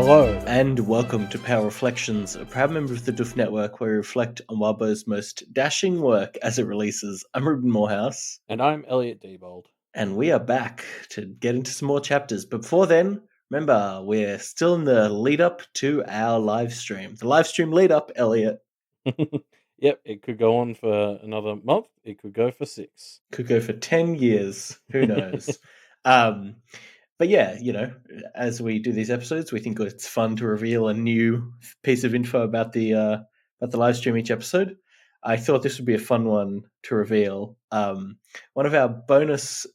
Hello. And welcome to Power Reflections, a proud member of the Duff Network where we reflect on Wildbow's most dashing work as it releases. I'm Ruben Morehouse, And I'm Elliot Diebold. and we are back to get into some more chapters. But before then, remember, we're still in the lead up to our live stream. The live stream lead up, Elliot, Yep, it could go on for another month. It could go for 6. could go for 10 years. Who knows? um, but yeah, as we do these episodes, we think it's fun to reveal a new piece of info about the live stream each episode. I thought this would be a fun one to reveal. One of our bonus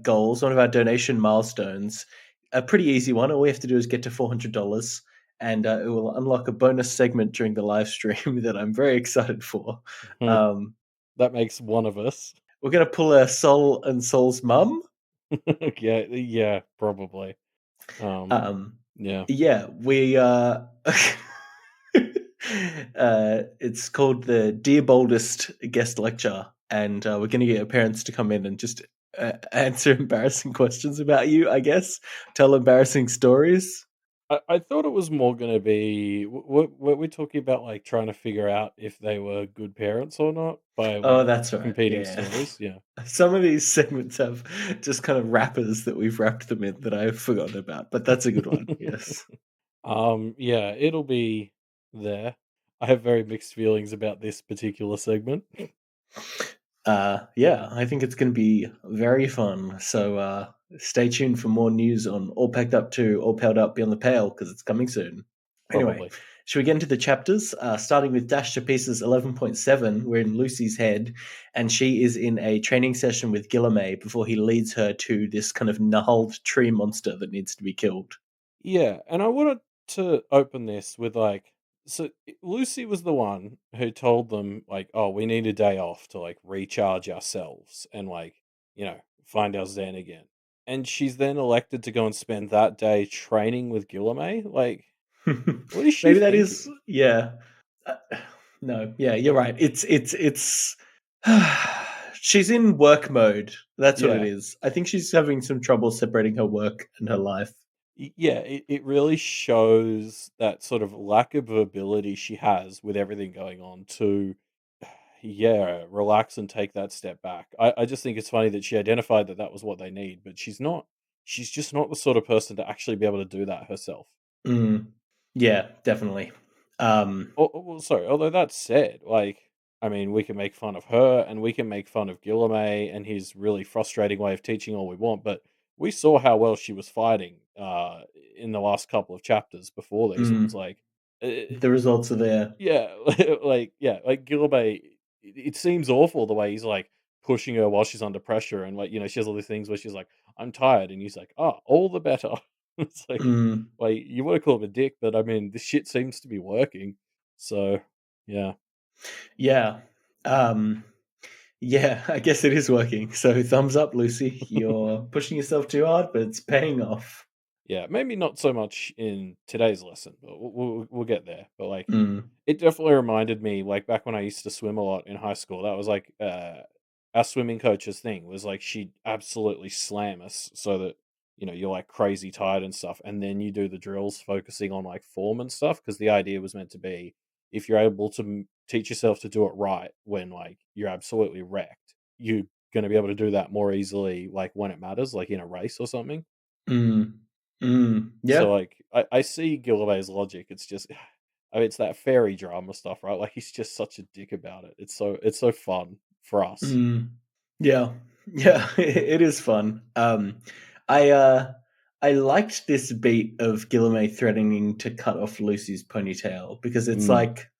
goals, one of our donation milestones, a pretty easy one. All we have to do is get to $400, and it will unlock a bonus segment during the live stream that I'm very excited for. Um, That makes one of us. we're going to pull a Sol and Sol's mum. Yeah, probably. Yeah. Yeah, we it's called the Dear Boldest Guest Lecture, and we're going to get your parents to come in and just answer embarrassing questions about you, I guess. Tell embarrassing stories. I thought it was more going to be. Were we talking about like trying to figure out if they were good parents or not by Oh, like that's right. competing Yeah. stories? Yeah. Some of these segments have just kind of wrappers that we've wrapped them in that I've forgotten about, but that's a good one. Yes. Yeah, it'll be there. I have very mixed feelings about this particular segment. Yeah, I think it's going to be very fun. So stay tuned for more news on All Packed Up to All Pelled Up Beyond the Pale because it's coming soon. Anyway, Probably. should we get into the chapters? Starting with Dash to Pieces 11.7, we're in Lucy's head, and she is in a training session with Guilherme before he leads her to this kind of gnarled tree monster that needs to be killed. Yeah, and I wanted to open this with like, Lucy was the one who told them like, oh, we need a day off to like recharge ourselves and like, find our zen again. And she's then elected to go and spend that day training with Guilherme. Like, what is she Maybe that is, thinking? yeah. Uh, no, yeah, you're right. It's. She's in work mode. That's what it Yeah. is. I think she's having some trouble separating her work and her life. Yeah, it really shows that sort of lack of ability she has with everything going on to, yeah, relax and take that step back. I just think it's funny that she identified that that was what they need, but she's just not the sort of person to actually be able to do that herself. Mm, yeah, definitely. Well, sorry, although that said, like, I mean, we can make fun of her and we can make fun of Guilherme and his really frustrating way of teaching all we want, but we saw how well she was fighting in the last couple of chapters before these ones. mm, Like, the results are there. yeah, like Guilherme, it seems awful the way he's like pushing her while she's under pressure, and like she has all these things where she's like, "I'm tired," and he's like, "Oh, all the better." It's Mm, like you want to call him a dick, but I mean, this shit seems to be working. So, yeah, yeah. Um, yeah, I guess it is working. So thumbs up, Lucy. You're pushing yourself too hard, but it's paying off. yeah, maybe not so much in today's lesson, but we'll get there. But like, Mm, it definitely reminded me, like back when I used to swim a lot in high school. That was like our swimming coach's thing was like she'd absolutely slam us so that you're like crazy tired and stuff, and then you do the drills focusing on like form and stuff because the idea was meant to be if you're able to teach yourself to do it right when like you're absolutely wrecked, you're going to be able to do that more easily, like when it matters, like in a race or something. mm, So yeah. like I see Gilbert's logic. It's just I mean, it's that fairy drama stuff, right? Like he's just such a dick about it. It's so fun for us. Mm, yeah, yeah, it is fun. I uh, I liked this beat of Guilherme threatening to cut off Lucy's ponytail because it's Mm. like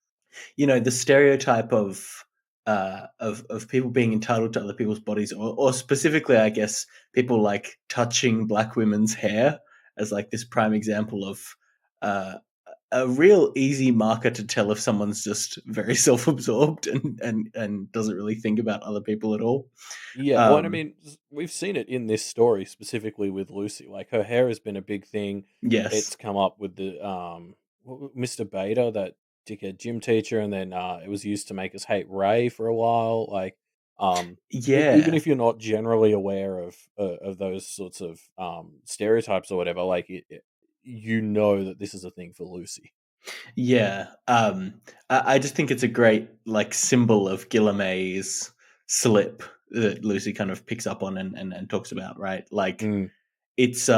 the stereotype of people being entitled to other people's bodies, or specifically, I guess, people like touching black women's hair as like this prime example of uh, a real easy marker to tell if someone's just very self-absorbed and doesn't really think about other people at all. Yeah, well, and I Um, mean, we've seen it in this story specifically with Lucy. Like her hair has been a big thing. yes, It's come up with the Mr. Beta, that dickhead gym teacher, and then it was used to make us hate Ray for a while. Like, even yeah, if you're not generally aware of those sorts of stereotypes or whatever, like you know that this is a thing for Lucy. Yeah, I just think it's a great like symbol of Guilherme's slip that Lucy kind of picks up on and talks about, right? Like Mm. it's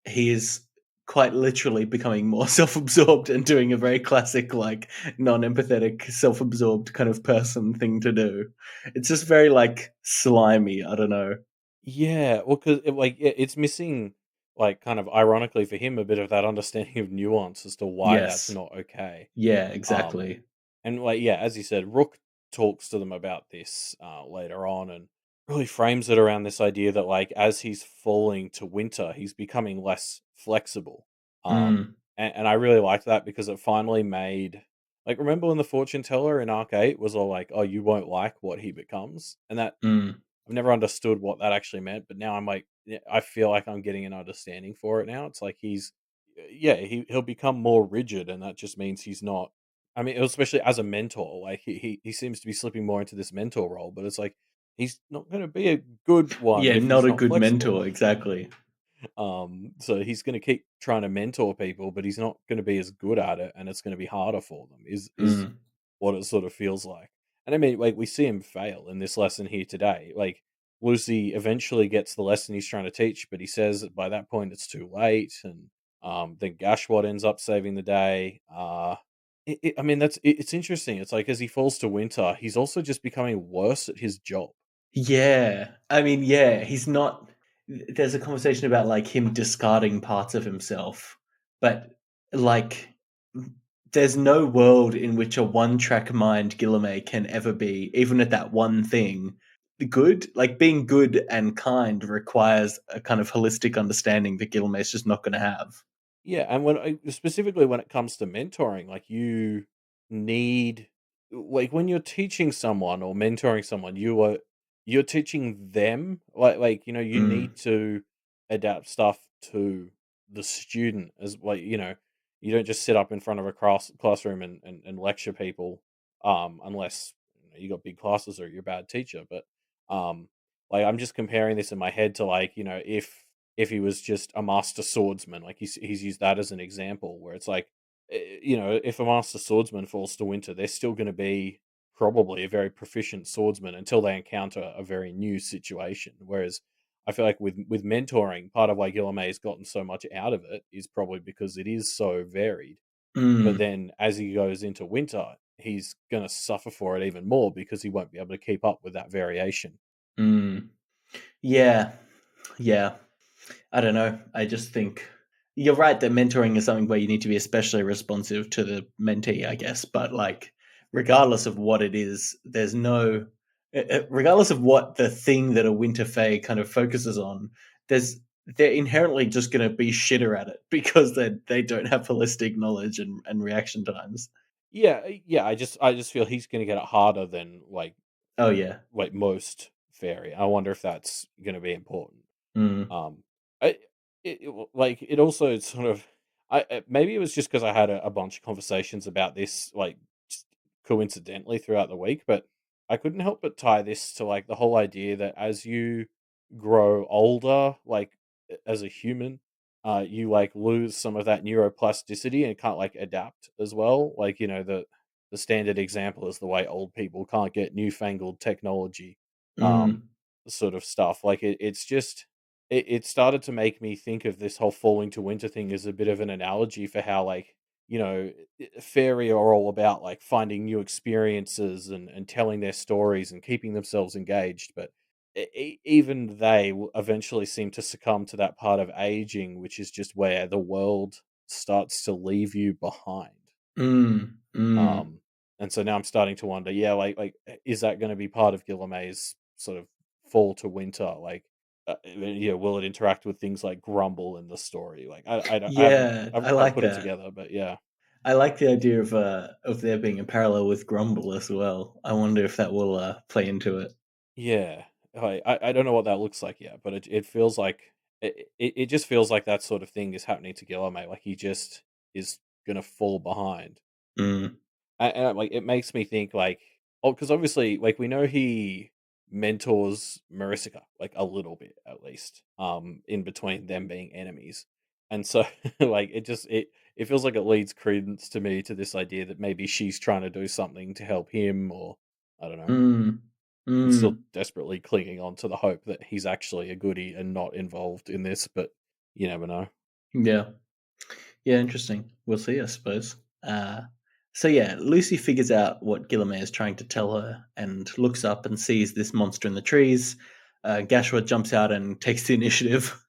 he is quite literally becoming more self-absorbed and doing a very classic like non-empathetic self-absorbed kind of person thing to do. It's just very like slimy, I don't know. Yeah, well, because it's missing, like, kind of ironically for him, a bit of that understanding of nuance as to why that's Yes. not okay. Yeah, Um, exactly. and like, yeah, as you said, Rook talks to them about this later on, and really frames it around this idea that, like, as he's falling to winter, he's becoming less flexible. Mm, And I really liked that because it finally made, like, remember when the fortune teller in Arc 8 was all like, "Oh, you won't like what he becomes," and that mm, I've never understood what that actually meant, but now I'm like, yeah, I feel like I'm getting an understanding for it now. It's like yeah, he'll become more rigid, and that just means he's not. I mean, especially as a mentor, like he seems to be slipping more into this mentor role, but it's like he's not going to be a good one yeah, if not he's a not good flexible. mentor, exactly. So he's going to keep trying to mentor people, but he's not going to be as good at it, and it's going to be harder for them. Is Mm, what it sort of feels like. And I mean, like, we see him fail in this lesson here today. Like, Lucy eventually gets the lesson he's trying to teach, but he says that by that point it's too late, and then Gashwad ends up saving the day. I mean, it's interesting. It's like as he falls to winter, he's also just becoming worse at his job. yeah, I mean, yeah, he's not. There's a conversation about like him discarding parts of himself, but like, there's no world in which a one-track mind Guilherme can ever be, even at that one thing, good. Like being good and kind requires a kind of holistic understanding that Guilherme is just not going to have. Yeah, and specifically when it comes to mentoring, like you need, like when you're teaching someone or mentoring someone, you're teaching them, you Mm, need to adapt stuff to the student as, like, you don't just sit up in front of a classroom and lecture people, unless you got big classes or you're a bad teacher. But um like, I'm just comparing this in my head to, like, if he was just a master swordsman, like he's used that as an example where it's like, if a master swordsman falls to winter, they're still going to be probably a very proficient swordsman until they encounter a very new situation. Whereas I feel like with mentoring, part of why Guilherme has gotten so much out of it is probably because it is so varied. But mm, then as he goes into winter, he's going to suffer for it even more because he won't be able to keep up with that variation. mm. Yeah, yeah. I don't know. I just think you're right that mentoring is something where you need to be especially responsive to the mentee, I guess. But like, regardless of what it is, there's no, regardless of what the thing that a winter fae kind of focuses on, there's they're inherently just going to be shitter at it because they don't have holistic knowledge and reaction times. Yeah, yeah. I just feel he's going to get it harder than Oh yeah. most fairy. I wonder if that's going to be important. Mm, Um, I like it also sort of. Maybe it was just because I had a bunch of conversations about this, like, just coincidentally throughout the week, but I couldn't help but tie this to, like, the whole idea that as you grow older, like, as a human, you, like, lose some of that neuroplasticity and can't, like, adapt as well. Like, the standard example is the way old people can't get newfangled technology. Um, mm, sort of stuff. Like, it's just it started to make me think of this whole falling to winter thing as a bit of an analogy for how, like, fairy are all about, like, finding new experiences and telling their stories and keeping themselves engaged. But even they will eventually seem to succumb to that part of aging, which is just where the world starts to leave you behind. mm, mm. Um, and so now I'm starting to wonder, yeah, is that going to be part of Guillerme's sort of fall to winter? Like, will it interact with things like Grumble in the story? Like, I haven't, Yeah, I haven't I quite like put it that. together, but yeah, I like the idea of there being a parallel with Grumble as well. I wonder if that will play into it. yeah. I don't know what that looks like yet, but it feels like it just feels like that sort of thing is happening to Guillermo. Like, he just is gonna fall behind. Mm, Like, it makes me think, like, oh, because obviously, like, we know he mentors Maricica, like, a little bit at least, in between them being enemies. And so, like, it feels like it leads credence to me to this idea that maybe she's trying to do something to help him, or I don't know. Mm. I'm still Mm. desperately clinging on to the hope that he's actually a goodie and not involved in this, but you never know. Yeah. Yeah, interesting. We'll see, I suppose. So yeah, Lucy figures out what Guilherme is trying to tell her and looks up and sees this monster in the trees. Gashwad jumps out and takes the initiative.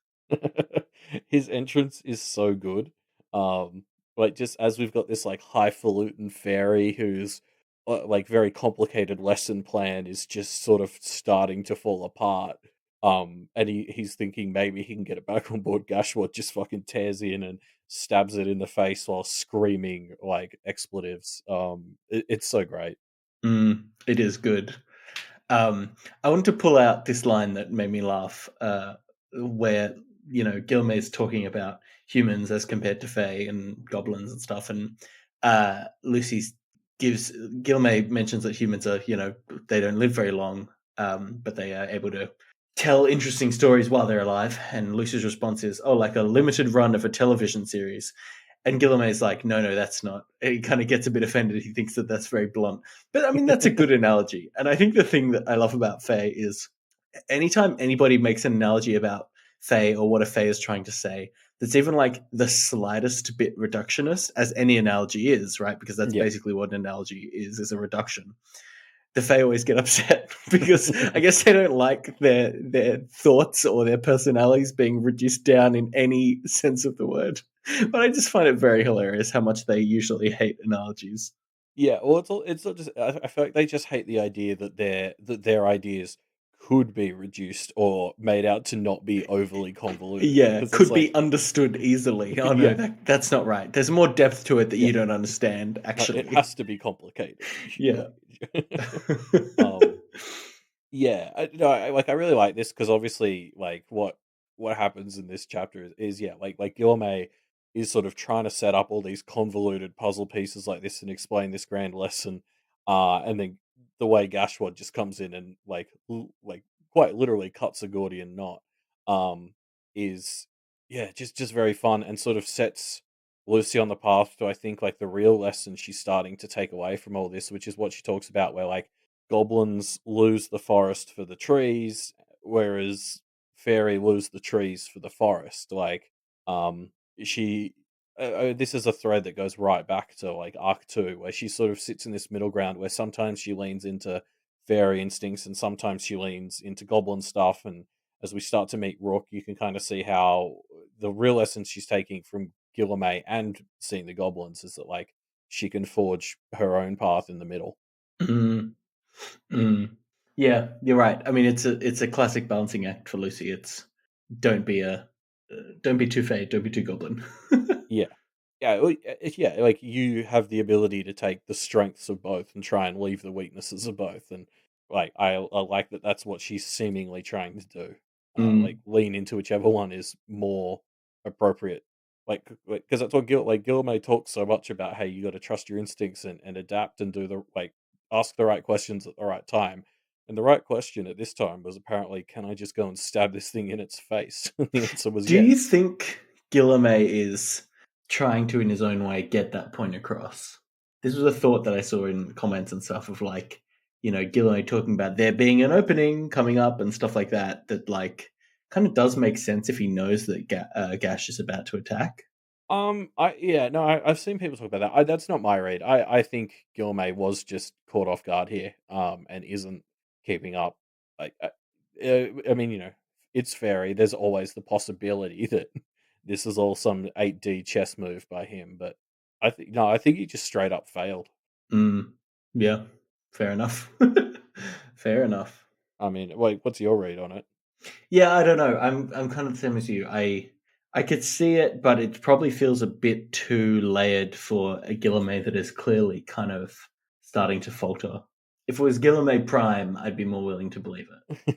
His entrance is so good. Um, like just as we've got this like highfalutin fairy who's like very complicated lesson plan is just sort of starting to fall apart. And he's thinking maybe he can get it back on board. Gashwad just fucking tears in and stabs it in the face while screaming like expletives. It's so great. It is good. I want to pull out this line that made me laugh, where Gilme is talking about humans as compared to Fae and goblins and stuff, and Lucy gives Gilme mentions that humans are they don't live very long, but they are able to tell interesting stories while they're alive. And Lucy's response is, "Oh, like a limited run of a television series." And Guillermo's like, no, no, that's not. He kind of gets a bit offended. He thinks that that's very blunt. But I mean, that's a good analogy. And I think the thing that I love about Faye is anytime anybody makes an analogy about Faye or what a Faye is trying to say, that's even like the slightest bit reductionist, as any analogy is, right? Because that's Yeah. basically what an analogy is a reduction. The Fae always get upset because I guess they don't like their thoughts or their personalities being reduced down in any sense of the word. But I just find it very hilarious how much they usually hate analogies. Yeah, well, it's not just. I feel like they just hate the idea that their ideas could be reduced or made out to not be overly convoluted Yeah, because it's could like, be understood easily. Oh no, yeah, that's not right. There's more depth to it that yeah, you don't understand, like it actually. has to be complicated. Yeah. um, Yeah, no, I really like this because obviously, like what happens in this chapter is yeah, like Guilherme is sort of trying to set up all these convoluted puzzle pieces like this and explain this grand lesson, and then the way Gashwad just comes in and like quite literally cuts a Gordian knot, um, is yeah, just very fun and sort of sets Lucy on the path to I think like the real lesson she's starting to take away from all this, which is what she talks about, where like goblins lose the forest for the trees, whereas fairy lose the trees for the forest. Like, um, she, this is a thread that goes right back to like Arc 2, where she sort of sits in this middle ground where sometimes she leans into fairy instincts and sometimes she leans into goblin stuff. And as we start to meet Rook, you can kind of see how the real lessons she's taking from Guilherme and seeing the goblins is that like she can forge her own path in the middle. Mm, mm. Yeah, you're right. I mean, it's a classic balancing act for Lucy. It's don't be a don't be too Fae, don't be too Goblin. Yeah. Yeah, yeah, like, you have the ability to take the strengths of both and try and leave the weaknesses of both, and, like, I like that that's what she's seemingly trying to do, like, Mm, lean into whichever one is more appropriate. Because that's what Guilherme talks so much about, "Hey, you gotta trust your instincts and adapt and do ask the right questions at the right time," and the right question at this time was apparently, "Can I just go and stab this thing in its face?" And the answer was do you yes. think Guilherme is trying to, in his own way, get that point across? This was a thought that I saw in comments and stuff of like, Guilherme talking about there being an opening coming up and stuff like that, that like kind of does make sense if he knows that Gash is about to attack. I yeah, no, I've seen people talk about that. That's not my read. I think Gilmay was just caught off guard here, and isn't keeping up. Like, I mean, it's fairy. There's always the possibility that this is all some 8D chess move by him, but I think he just straight up failed. Mm, yeah, fair enough. Fair enough. I mean, wait, what's your read on it? Yeah, I don't know. I'm kind of the same as you. I could see it, but it probably feels a bit too layered for a Guilherme that is clearly kind of starting to falter. If it was Guilherme Prime, I'd be more willing to believe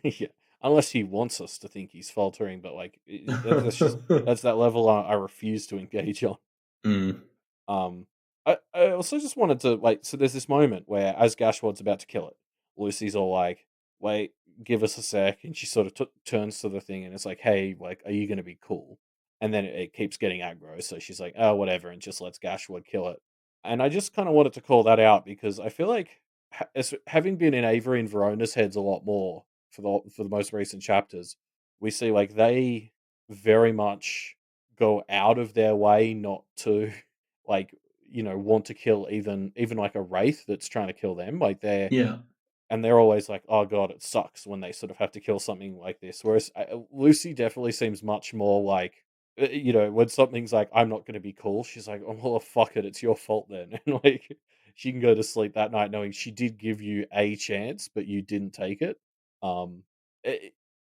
Yeah, unless he wants us to think he's faltering, but like that's just it. that's that level I refuse to engage on. Mm, Um, I also just wanted to so there's this moment where as Gashwad's about to kill it, Lucy's all like, "Wait, give us a sec," and she sort of turns to the thing and it's like, "Hey, like, are you gonna be cool?" and then it keeps getting aggro. So she's like, "Oh, whatever," and just lets Gashwad kill it. And I just kind of wanted to call that out because I feel like having been in Avery and Verona's heads a lot more for the most recent chapters, we see like they very much go out of their way not to like want to kill even like a wraith that's trying to kill them. Like Yeah. they're always like, "Oh god, it sucks when they sort of have to kill something like this." Whereas Lucy definitely seems much more like, when something's like, "I'm not going to be cool," she's like, "Oh well, fuck it, it's your fault then," and like she can go to sleep that night knowing she did give you a chance, but you didn't take it. Um,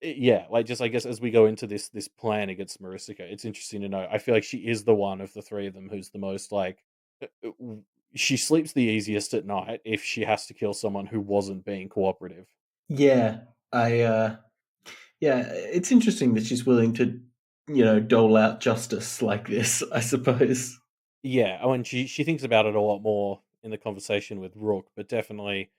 yeah, like just I guess as we go into this plan against Maricica, it's interesting to know. I feel like she is the one of the three of them who's the most like. uh, uh, she sleeps the easiest at night if she has to kill someone who wasn't being cooperative. Yeah. I yeah, it's interesting that she's willing to, dole out justice like this, I suppose. Yeah, oh, and she thinks about it a lot more in the conversation with Rook, but definitely,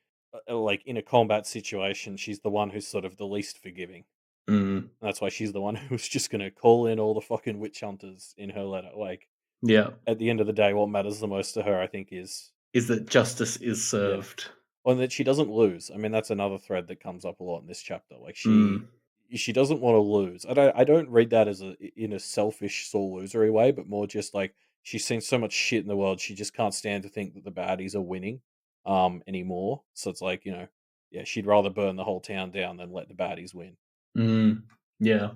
like in a combat situation, she's the one who's sort of the least forgiving. Mm, And that's why she's the one who's just going to call in all the fucking witch hunters in her letter. Like yeah. at the end of the day, what matters the most to her, I think, is Is that justice is yeah. served. Well, and that she doesn't lose. I mean, that's another thread that comes up a lot in this chapter. Like Mm, she doesn't want to lose. I don't read that as in a selfish sore losery way, but more just like she's seen so much shit in the world, she just can't stand to think that the baddies are winning anymore. So it's like, yeah, she'd rather burn the whole town down than let the baddies win. mm, yeah.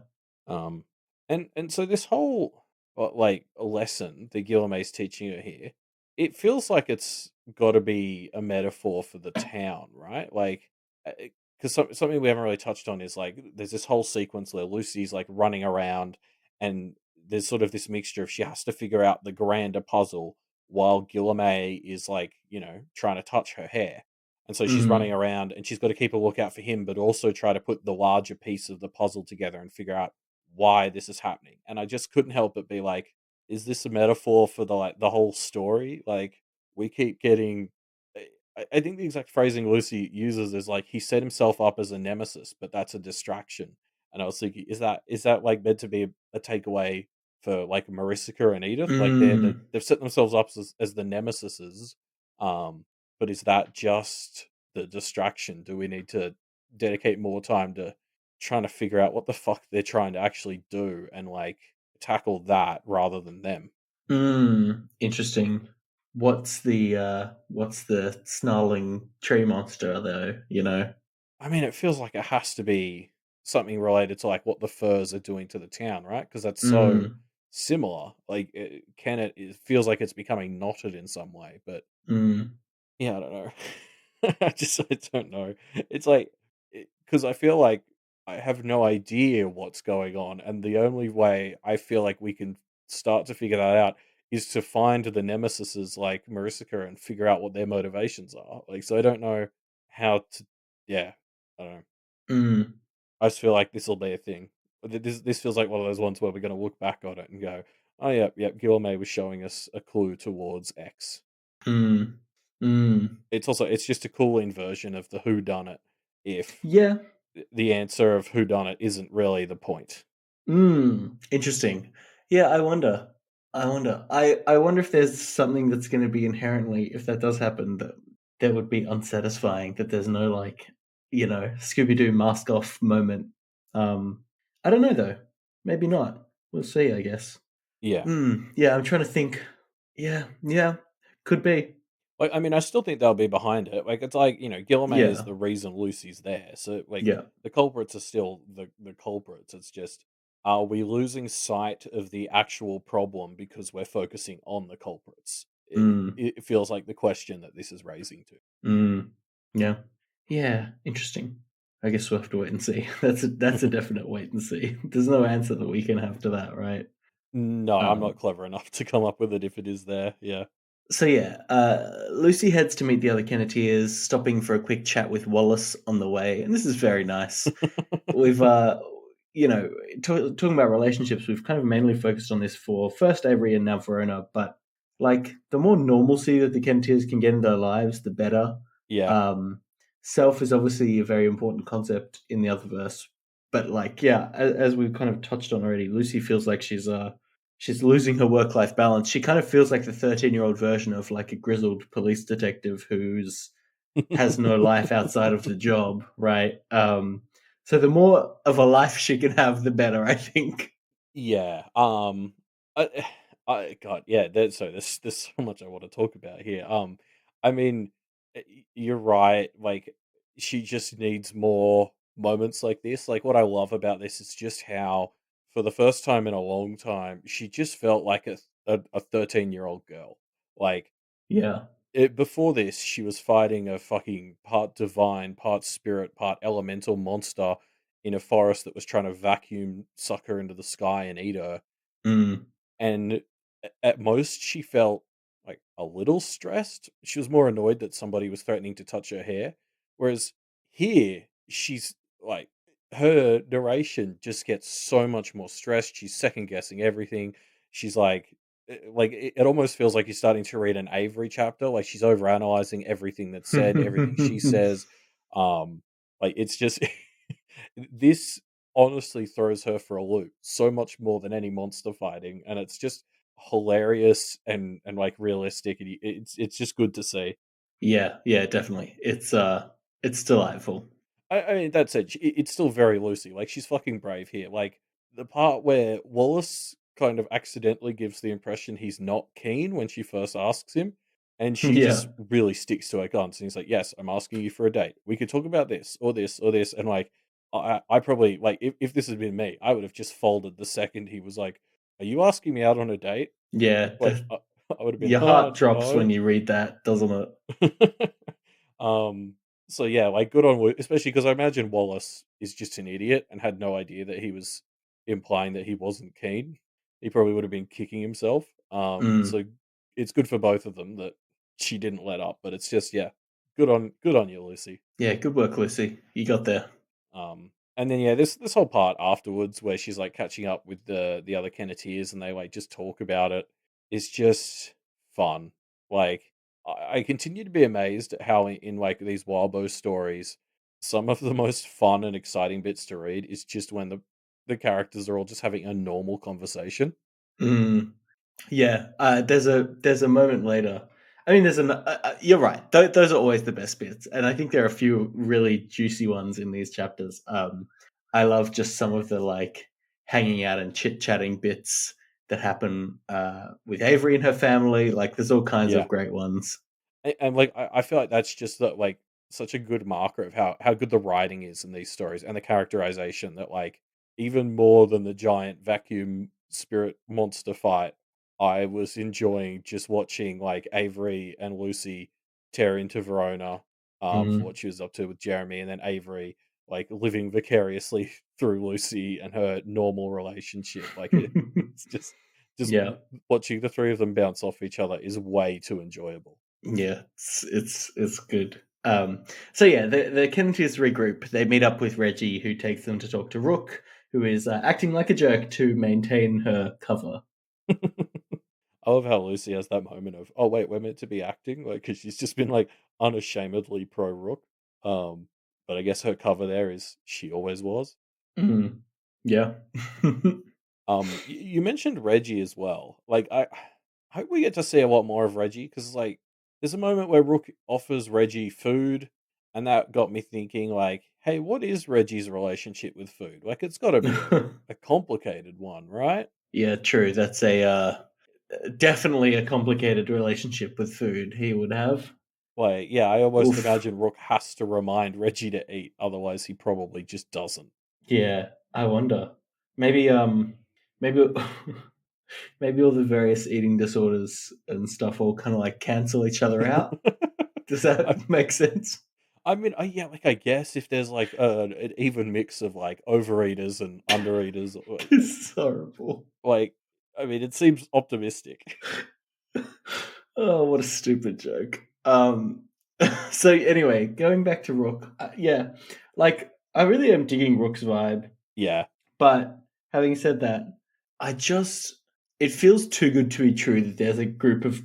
Um, and so this whole like lesson that Guilherme's teaching her here, it feels like it's got to be a metaphor for the town, right? Like, because something we haven't really touched on is like there's this whole sequence where Lucy's like running around, and there's sort of this mixture of she has to figure out the grander puzzle while Guilherme is like trying to touch her hair. And so she's running Mm, around and she's got to keep a lookout for him, but also try to put the larger piece of the puzzle together and figure out why this is happening. And I just couldn't help but be like, is this a metaphor for the whole story? Like we keep getting I think the exact phrasing Lucy uses is like he set himself up as a nemesis, but that's a distraction. And I was thinking, is that like meant to be a takeaway for like Maricica and Edith? Like mm, they've set themselves up as the nemesises, but is that just the distraction? Do we need to dedicate more time to trying to figure out what the fuck they're trying to actually do and like tackle that rather than them? interesting. What's the snarling tree monster though, you know? I mean, it feels like it has to be something related to like what the furs are doing to the town, right? Because that's so Mm, similar. Like, it feels like it's becoming knotted in some way, but mm, yeah, I don't know. I don't know. It's like because I feel like I have no idea what's going on, and the only way I feel like we can start to figure that out is to find the nemesises like Maricica and figure out what their motivations are. Like, so I don't know how to. Yeah, I don't know. mm, I just feel like this will be a thing. This feels like one of those ones where we're going to look back on it and go, "Oh yeah, yeah." Guilherme was showing us a clue towards X. mm, mm. It's just a cool inversion of the who done it if Yeah. the answer of who done it isn't really the point. Interesting. Yeah, I wonder. I wonder if there's something that's going to be inherently, if that does happen, that would be unsatisfying. That there's no like, Scooby Doo mask off moment. I don't know though. Maybe not. We'll see. I guess. Yeah. Yeah, I'm trying to think. Yeah, yeah, could be. Like, I mean, I still think they'll be behind it. Like, it's like, Guilherme is Yeah, the reason Lucy's there. So, like, yeah. the culprits are still the culprits. It's just, are we losing sight of the actual problem because we're focusing on the culprits? Mm, It feels like the question that this is raising to. mm, yeah, yeah. Interesting. I guess we'll have to wait and see. That's a definite wait and see. There's no answer that we can have to that, right? No, I'm not Um, clever enough to come up with it if it is there. Yeah. so yeah, Lucy heads to meet the other Kenneteers, stopping for a quick chat with Wallace on the way, and this is very nice. We've you know talking about relationships, we've kind of mainly focused on this for first Avery and now Verona, but like the more normalcy that the Kenneteers can get in their lives, the better. Yeah. um Self is obviously a very important concept in the other verse, but like, yeah, as we've kind of touched on already, Lucy feels like she's she's losing her work life balance. She kind of feels like the 13-year-old version of like a grizzled police detective who's has no life outside of the job, right? So the more of a life she can have, the better, I think. Yeah, I God, yeah, there's so much I wanna talk about here, I mean, you're right, like, she just needs more moments like this, like, what I love about this is just how, for the first time in a long time, she just felt like a 13-year-old girl, like, Yeah. before this, she was fighting a fucking part divine, part spirit, part elemental monster in a forest that was trying to vacuum suck her into the sky and eat her. Mm. And at most, she felt like a little stressed. She was more annoyed that somebody was threatening to touch her hair. Whereas here, she's like, her narration just gets so much more stressed. She's second guessing everything. She's like it almost feels like you're starting to read an Avery chapter. Like she's overanalyzing everything that's said, everything she says. Um, like it's just this honestly throws her for a loop so much more than any monster fighting, and it's just hilarious and like realistic, and it's just good to see. Yeah, yeah, definitely. It's delightful. I mean, that said, it's still very Lucy. Like she's fucking brave here. Like the part where Wallace kind of accidentally gives the impression he's not keen when she first asks him, and she just Yeah. really sticks to her guns. And he's like, "Yes, I'm asking you for a date. We could talk about this or this or this." And like, I probably like if this had been me, I would have just folded the second he was like, "Are you asking me out on a date?" Yeah, Like, I would have been, your heart drops no." when you read that, doesn't it? Um, so yeah, like good on especially because I imagine Wallace is just an idiot and had no idea that he was implying that he wasn't keen. He probably would have been kicking himself. Mm. So it's good for both of them that she didn't let up. But it's just yeah, good on you, Lucy. Yeah, good work, Lucy. You got there. And then yeah, this whole part afterwards where she's like catching up with the other Kenneteers and they like just talk about it is just fun. Like I continue to be amazed at how in like these Wildbow stories, some of the most fun and exciting bits to read is just when the characters are all just having a normal conversation. Mm. Yeah, there's a moment later. I mean, you're right. Those are always the best bits, and I think there are a few really juicy ones in these chapters. I love just some of the like hanging out and chit chatting bits that happen with Avery and her family. Like, there's all kinds of Yeah. great ones. And like I feel like that's just that like such a good marker of how good the writing is in these stories and the characterization that like even more than the giant vacuum spirit monster fight, I was enjoying just watching like Avery and Lucy tear into Verona for Mm. what she was up to with Jeremy, and then Avery like living vicariously through Lucy and her normal relationship. Like it's just Yeah, watching the three of them bounce off each other is way too enjoyable. yeah, it's good. So yeah, the Kennedys regroup. They meet up with Reggie, who takes them to talk to Rook, who is acting like a jerk to maintain her cover. I love how Lucy has that moment of, "Oh, wait, we're meant to be acting?" Like, because she's just been, like, unashamedly pro Rook. But I guess her cover there is she always was. Mm. Yeah. You mentioned Reggie as well. Like, I hope we get to see a lot more of Reggie because, like, there's a moment where Rook offers Reggie food, and that got me thinking, like, "Hey, what is Reggie's relationship with food? Like, it's gotta be a complicated one, right?" Yeah, true. That's a definitely a complicated relationship with food he would have. Like, yeah, I almost Oof. imagine Rook has to remind Reggie to eat, otherwise he probably just doesn't. Yeah, I wonder. Maybe maybe maybe all the various eating disorders and stuff all kind of like cancel each other out. Does I, that make sense? I mean, yeah, like I guess if there's like an even mix of like overeaters and undereaters, It's horrible. like, I mean, it seems optimistic. Oh, what a stupid joke. So anyway, going back to Rook, yeah, like I really am digging Rook's vibe, Yeah. but having said that, I just it feels too good to be true that there's a group of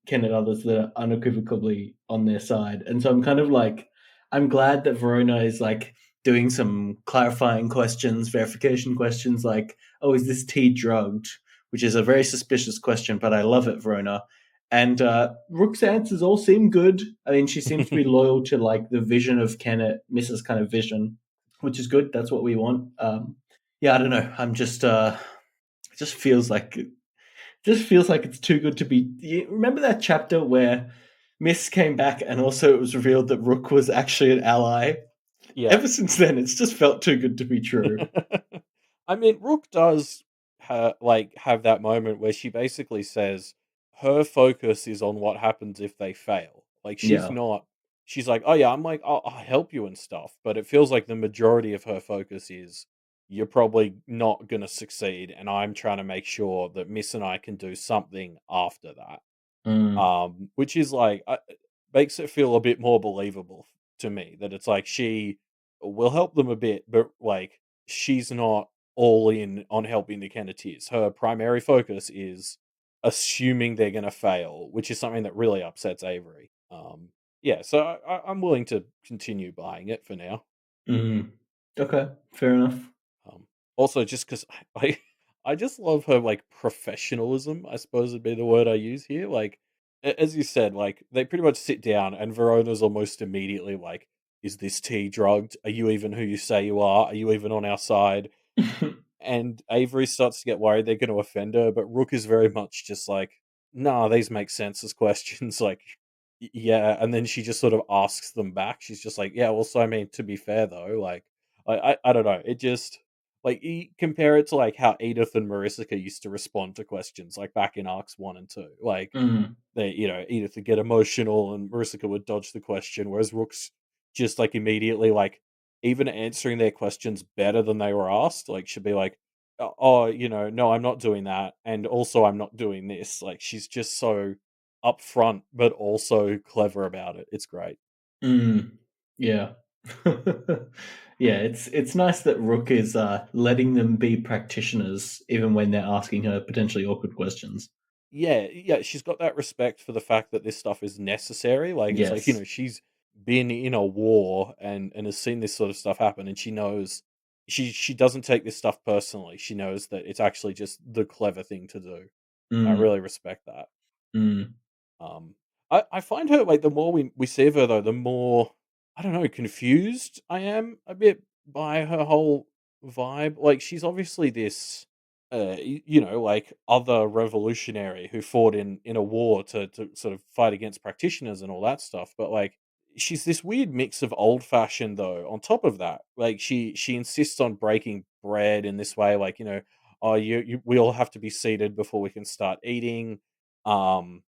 Kennet others that are unequivocally on their side, and so I'm kind of like, I'm glad that Verona is like doing some clarifying questions, verification questions, like, oh, is this tea drugged? which is a very suspicious question, but I love it, Verona. And Rook's answers all seem good. I mean, she seems to be loyal to like the vision of Kennet, Mrs. kind of vision, which is good. That's what we want. Yeah, I don't know. I'm just it just feels like it's too good to be. You remember that chapter where Miss came back and also it was revealed that Rook was actually an ally? Yeah. Ever since then, it's just felt too good to be true. I mean, Rook does like have that moment where she basically says her focus is on what happens if they fail. Like she's Yeah. not. She's like, oh yeah, I'm like, I'll help you and stuff. But it feels like the majority of her focus is you're probably not gonna succeed, and I'm trying to make sure that Miss and I can do something after that. Mm, Which is like makes it feel a bit more believable to me that it's like she will help them a bit, but like she's not all in on helping the Kenneteers. Her primary focus is assuming they're going to fail, which is something that really upsets Avery. Yeah, so I'm willing to continue buying it for now. mm. Okay, fair enough. Um, Also, just because I just love her like professionalism. I suppose would be the word I use here. Like as you said, like they pretty much sit down, and Verona's almost immediately like, "Is this tea drugged? Are you even who you say you are? Are you even on our side?" And Avery starts to get worried they're going to offend her, but Rook is very much just like, "Nah, these make sense as questions." Like, yeah, and then she just sort of asks them back. She's just like, "Yeah, well, so I mean, to be fair though, like, I don't know. It just like you compare it to like how Edith and Maricica used to respond to questions like back in arcs 1 and 2. Like Mm, they, Edith would get emotional and Maricica would dodge the question, whereas Rook's just like immediately like even answering their questions better than they were asked. Like she'd be like, "Oh, no, I'm not doing that, and also I'm not doing this." Like she's just so upfront, but also clever about it. It's great. mm. Yeah. Yeah, it's nice that Rook is letting them be practitioners even when they're asking her potentially awkward questions. Yeah, yeah, she's got that respect for the fact that this stuff is necessary. Like it's like, Yes. she's been in a war and has seen this sort of stuff happen and she knows she doesn't take this stuff personally. She knows that it's actually just the clever thing to do. I Mm, really respect that. mm, Um, I find her like the more we see of her though, the more I don't know, confused I am a bit by her whole vibe. Like she's obviously this, like other revolutionary who fought in a war to sort of fight against practitioners and all that stuff. But like she's this weird mix of old fashioned though. On top of that, like she insists on breaking bread in this way, like oh we all have to be seated before we can start eating. Um,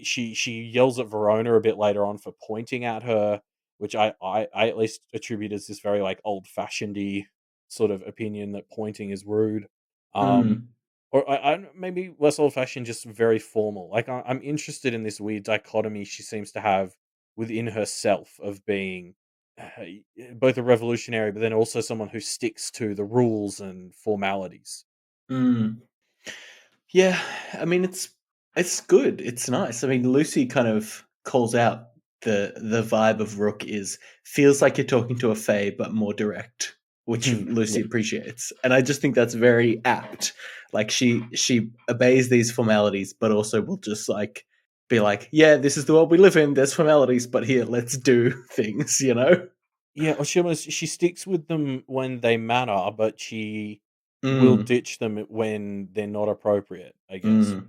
she yells at Verona a bit later on for pointing at her, which I at least attribute as this very like old fashioned sort of opinion that pointing is rude. Um, mm, or maybe less old fashioned, just very formal. Like I'm interested in this weird dichotomy she seems to have within herself of being both a revolutionary, but then also someone who sticks to the rules and formalities. mm. Yeah, I mean it's good. It's nice. I mean, Lucy kind of calls out the vibe of Rook is feels like you're talking to a Fae, but more direct, which Lucy Yeah. appreciates. And I just think that's very apt. Like she obeys these formalities, but also will just like be like, yeah, this is the world we live in. There's formalities, but here, let's do things. You know. Yeah, or she sticks with them when they matter, but she will Mm, ditch them when they're not appropriate, I guess. mm,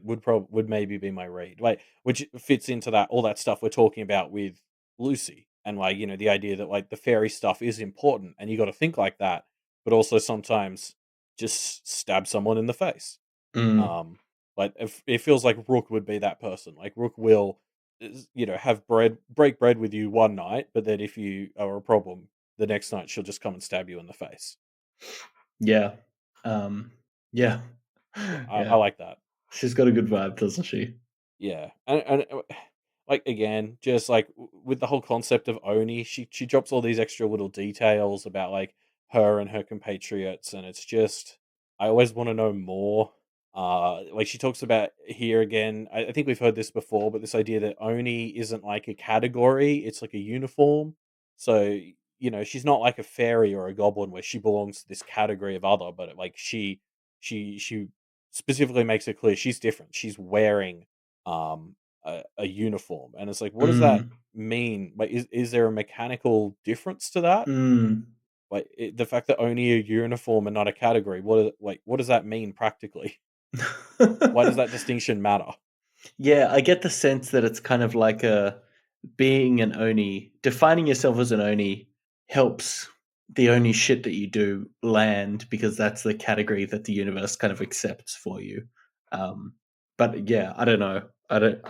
Would maybe be my read. Like which fits into that all that stuff we're talking about with Lucy and like, the idea that like the fairy stuff is important and you got to think like that, but also sometimes just stab someone in the face. mm. Um, like if it feels like Rook would be that person. Like Rook will, have break bread with you one night, but then if you are a problem, the next night she'll just come and stab you in the face. Yeah. Um, yeah. Yeah, I Yeah. like that. She's got a good vibe, doesn't she? Yeah, and like again, just like with the whole concept of Oni, she drops all these extra little details about like her and her compatriots, and it's just I always want to know more. Like she talks about here again. I think we've heard this before, but this idea that Oni isn't like a category; it's like a uniform. So she's not like a fairy or a goblin where she belongs to this category of other, but like she specifically makes it clear she's different. She's wearing a uniform, and it's like, what does that Mm. mean? Like, is there a mechanical difference to that? Mm. Like the fact that only a uniform and not a category. What does that mean practically? Why does that distinction matter? Yeah, I get the sense that it's kind of like a being an Oni, defining yourself as an Oni helps the Oni shit that you do land because that's the category that the universe kind of accepts for you. Um, but yeah, I don't know. I don't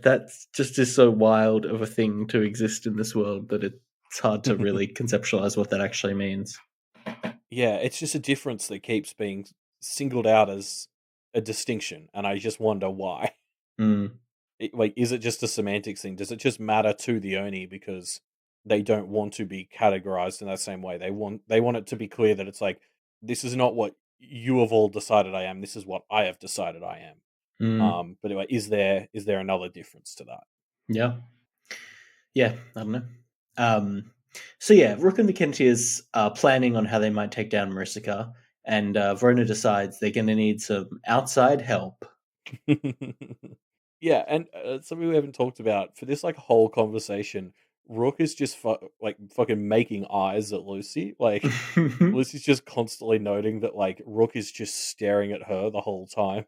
that's just is so wild of a thing to exist in this world that it's hard to really conceptualize what that actually means. Yeah, it's just a difference that keeps being singled out as a distinction, and I just wonder why. Mm. Like, is it just a semantics thing? Does it just matter to the Oni because they don't want to be categorized in that same way? They want it to be clear that it's like, this is not what you have all decided I am. This is what I have decided I am. Mm. But anyway, is there another difference to that? Yeah. Yeah, I don't know. Um, so yeah, Rook and the Kentiers are planning on how they might take down Maricica, and Verona decides they're going to need some outside help. Yeah, and something we haven't talked about for this like whole conversation. Rook is just like fucking making eyes at Lucy. Like Lucy's just constantly noting that like Rook is just staring at her the whole time.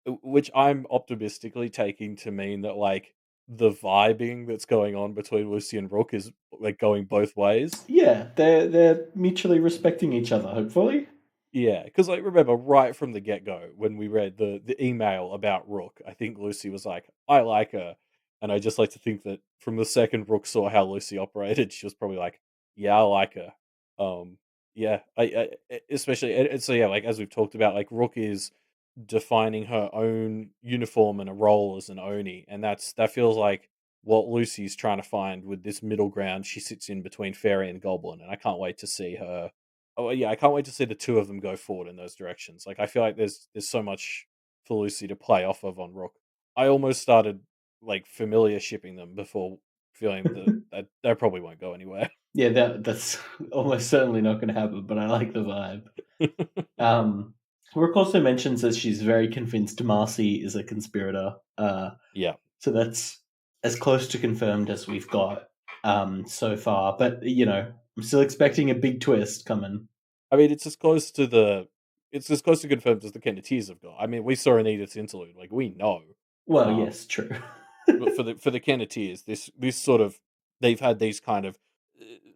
Which I'm optimistically taking to mean that like the vibing that's going on between Lucy and Rook is like going both ways. Yeah, they're mutually respecting each other. Hopefully. Yeah, because like remember right from the get go when we read the email about Rook, I think Lucy was like, "I like her," and I just like to think that from the second Rook saw how Lucy operated, she was probably like, "Yeah, I like her." Um, yeah, especially and so yeah, like as we've talked about, like Rook is defining her own uniform and a role as an Oni, and that feels like what Lucy's trying to find with this middle ground she sits in between fairy and goblin, and I can't wait to see her. Oh yeah, I can't wait to see the two of them go forward in those directions. Like I feel like there's so much for Lucy to play off of on Rook. I almost started like familiar shipping them before feeling that they probably won't go anywhere. Yeah, that's almost certainly not going to happen. But I like the vibe. Um, Rook also mentions that she's very convinced Marcy is a conspirator. Yeah, So that's as close to confirmed as we've got so far. But I'm still expecting a big twist coming. I mean it's as close to confirmed as the Kenneteers have got. I mean, we saw an Edith's interlude, like we know. Well, Um, yes, true. but for the Kenneteers, this sort of they've had these kind of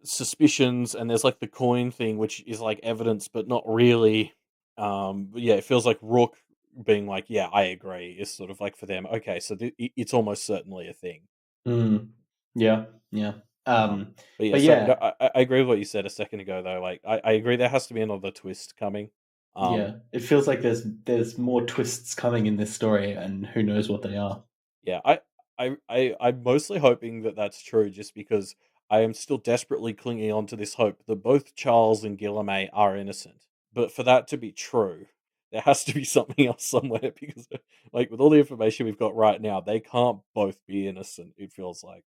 suspicions, and there's like the coin thing, which is like evidence, but not really. But yeah, it feels like Rook being like, "Yeah, I agree," is sort of like for them. Okay, so it's almost certainly a thing. Mm, yeah, yeah. But yeah, But sorry, no, yeah, I agree with what you said a second ago, though. Like, I agree there has to be another twist coming. Um, yeah. It feels like there's more twists coming in this story, and who knows what they are. Yeah, I'm mostly hoping that that's true, just because I am still desperately clinging on to this hope that both Charles and Guilherme are innocent. But for that to be true, there has to be something else somewhere because, like, with all the information we've got right now, they can't both be innocent. It feels like,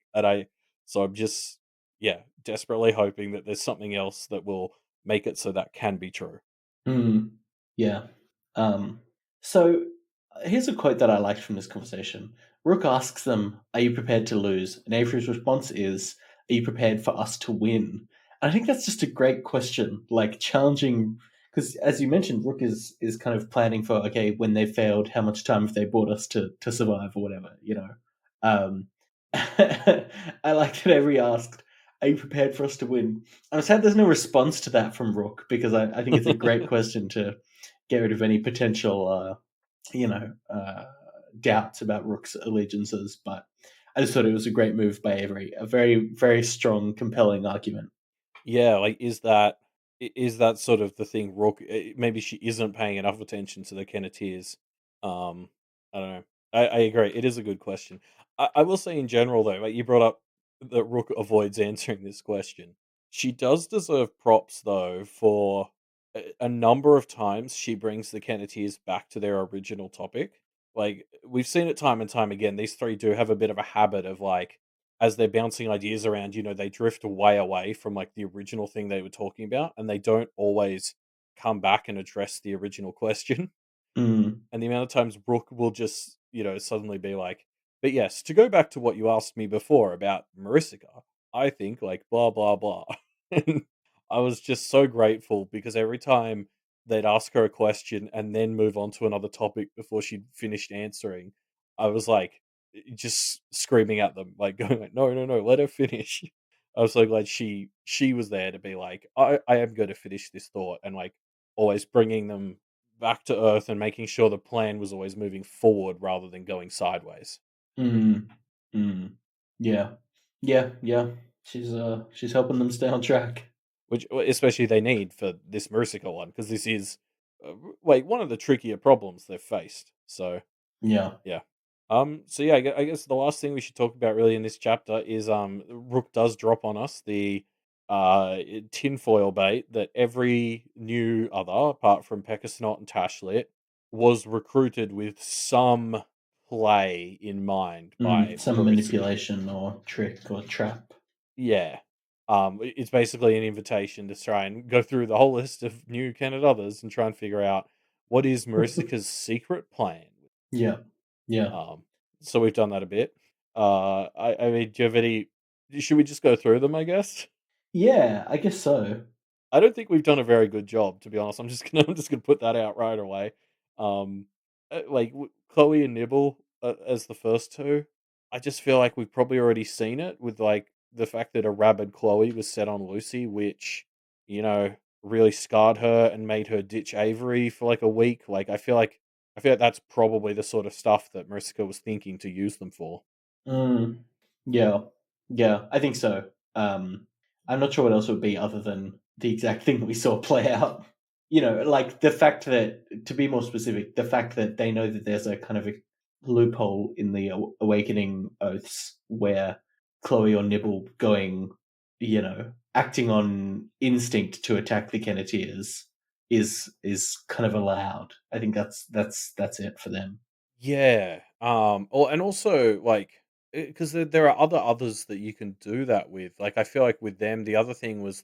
so I'm just, yeah, desperately hoping that there's something else that will make it so that can be true. Hmm. Yeah. Um, so here's a quote that I liked from this conversation. Rook asks them, "Are you prepared to lose?" And Avery's response is, "Are you prepared for us to win?" And I think that's just a great question, like challenging, because as you mentioned, Rook is kind of planning for, okay, when they failed, how much time have they bought us to survive or whatever. Um, I like that Avery asked, "Are you prepared for us to win?" I'm sad there's no response to that from Rook because I think it's a great question to get rid of any potential, doubts about Rook's allegiances. But I just thought it was a great move by Avery. A very, very strong, compelling argument. Yeah, like is that sort of the thing? Rook, maybe she isn't paying enough attention to the Kenneteers. I don't know. I agree. It is a good question. I will say in general though, like you brought up that Rook avoids answering this question. She does deserve props though for a number of times she brings the Kenneteers back to their original topic. Like we've seen it time and time again. These three do have a bit of a habit of like as they're bouncing ideas around, they drift way away from like the original thing they were talking about, and they don't always come back and address the original question. Mm. And the amount of times Rook will just, suddenly be like, but yes, to go back to what you asked me before about Maricica, I think like blah, blah, blah. And I was just so grateful because every time they'd ask her a question and then move on to another topic before she'd finished answering, I was like, just screaming at them, like going like, no, no, no, let her finish. I was so glad she was there to be like, I am going to finish this thought, and like always bringing them back to earth and making sure the plan was always moving forward rather than going sideways. Mm. Mm. Yeah. Yeah. Yeah. She's helping them stay on track. Which especially they need for this Mercica one, because this is, like, one of the trickier problems they've faced. So, Yeah. yeah. So yeah, I guess the last thing we should talk about really in this chapter is, Rook does drop on us the, tinfoil bait that every new other, apart from Peckersnot and Tashlit, was recruited with some play in mind by Some Maricica. manipulation or trick or trap. Yeah. It's basically an invitation to try and go through the whole list of new candidate others and try and figure out what is Maricica's secret plan. Yeah. Yeah. Um, so we've done that a bit. I mean, do you have any? Should we just go through them? I guess. Yeah, I guess so. I don't think we've done a very good job, to be honest. I'm just gonna put that out right away. Um, Chloe and Nibble, as the first two. I just feel like we've probably already seen it with like the fact that a rabid Chloe was set on Lucy, which, you know really scarred her and made her ditch Avery for like a week. Like I feel like that's probably the sort of stuff that Mariska was thinking to use them for. Mm, yeah, yeah, I think so. I'm not sure what else it would be other than the exact thing that we saw play out. Like the fact that, to be more specific, the fact that they know that there's a kind of a loophole in the awakening oaths where Chloe or Nibble acting on instinct to attack the Kenneteers is kind of allowed. I think that's it for them. Yeah. And also like, because there are others that you can do that with. Like I feel like with them, the other thing was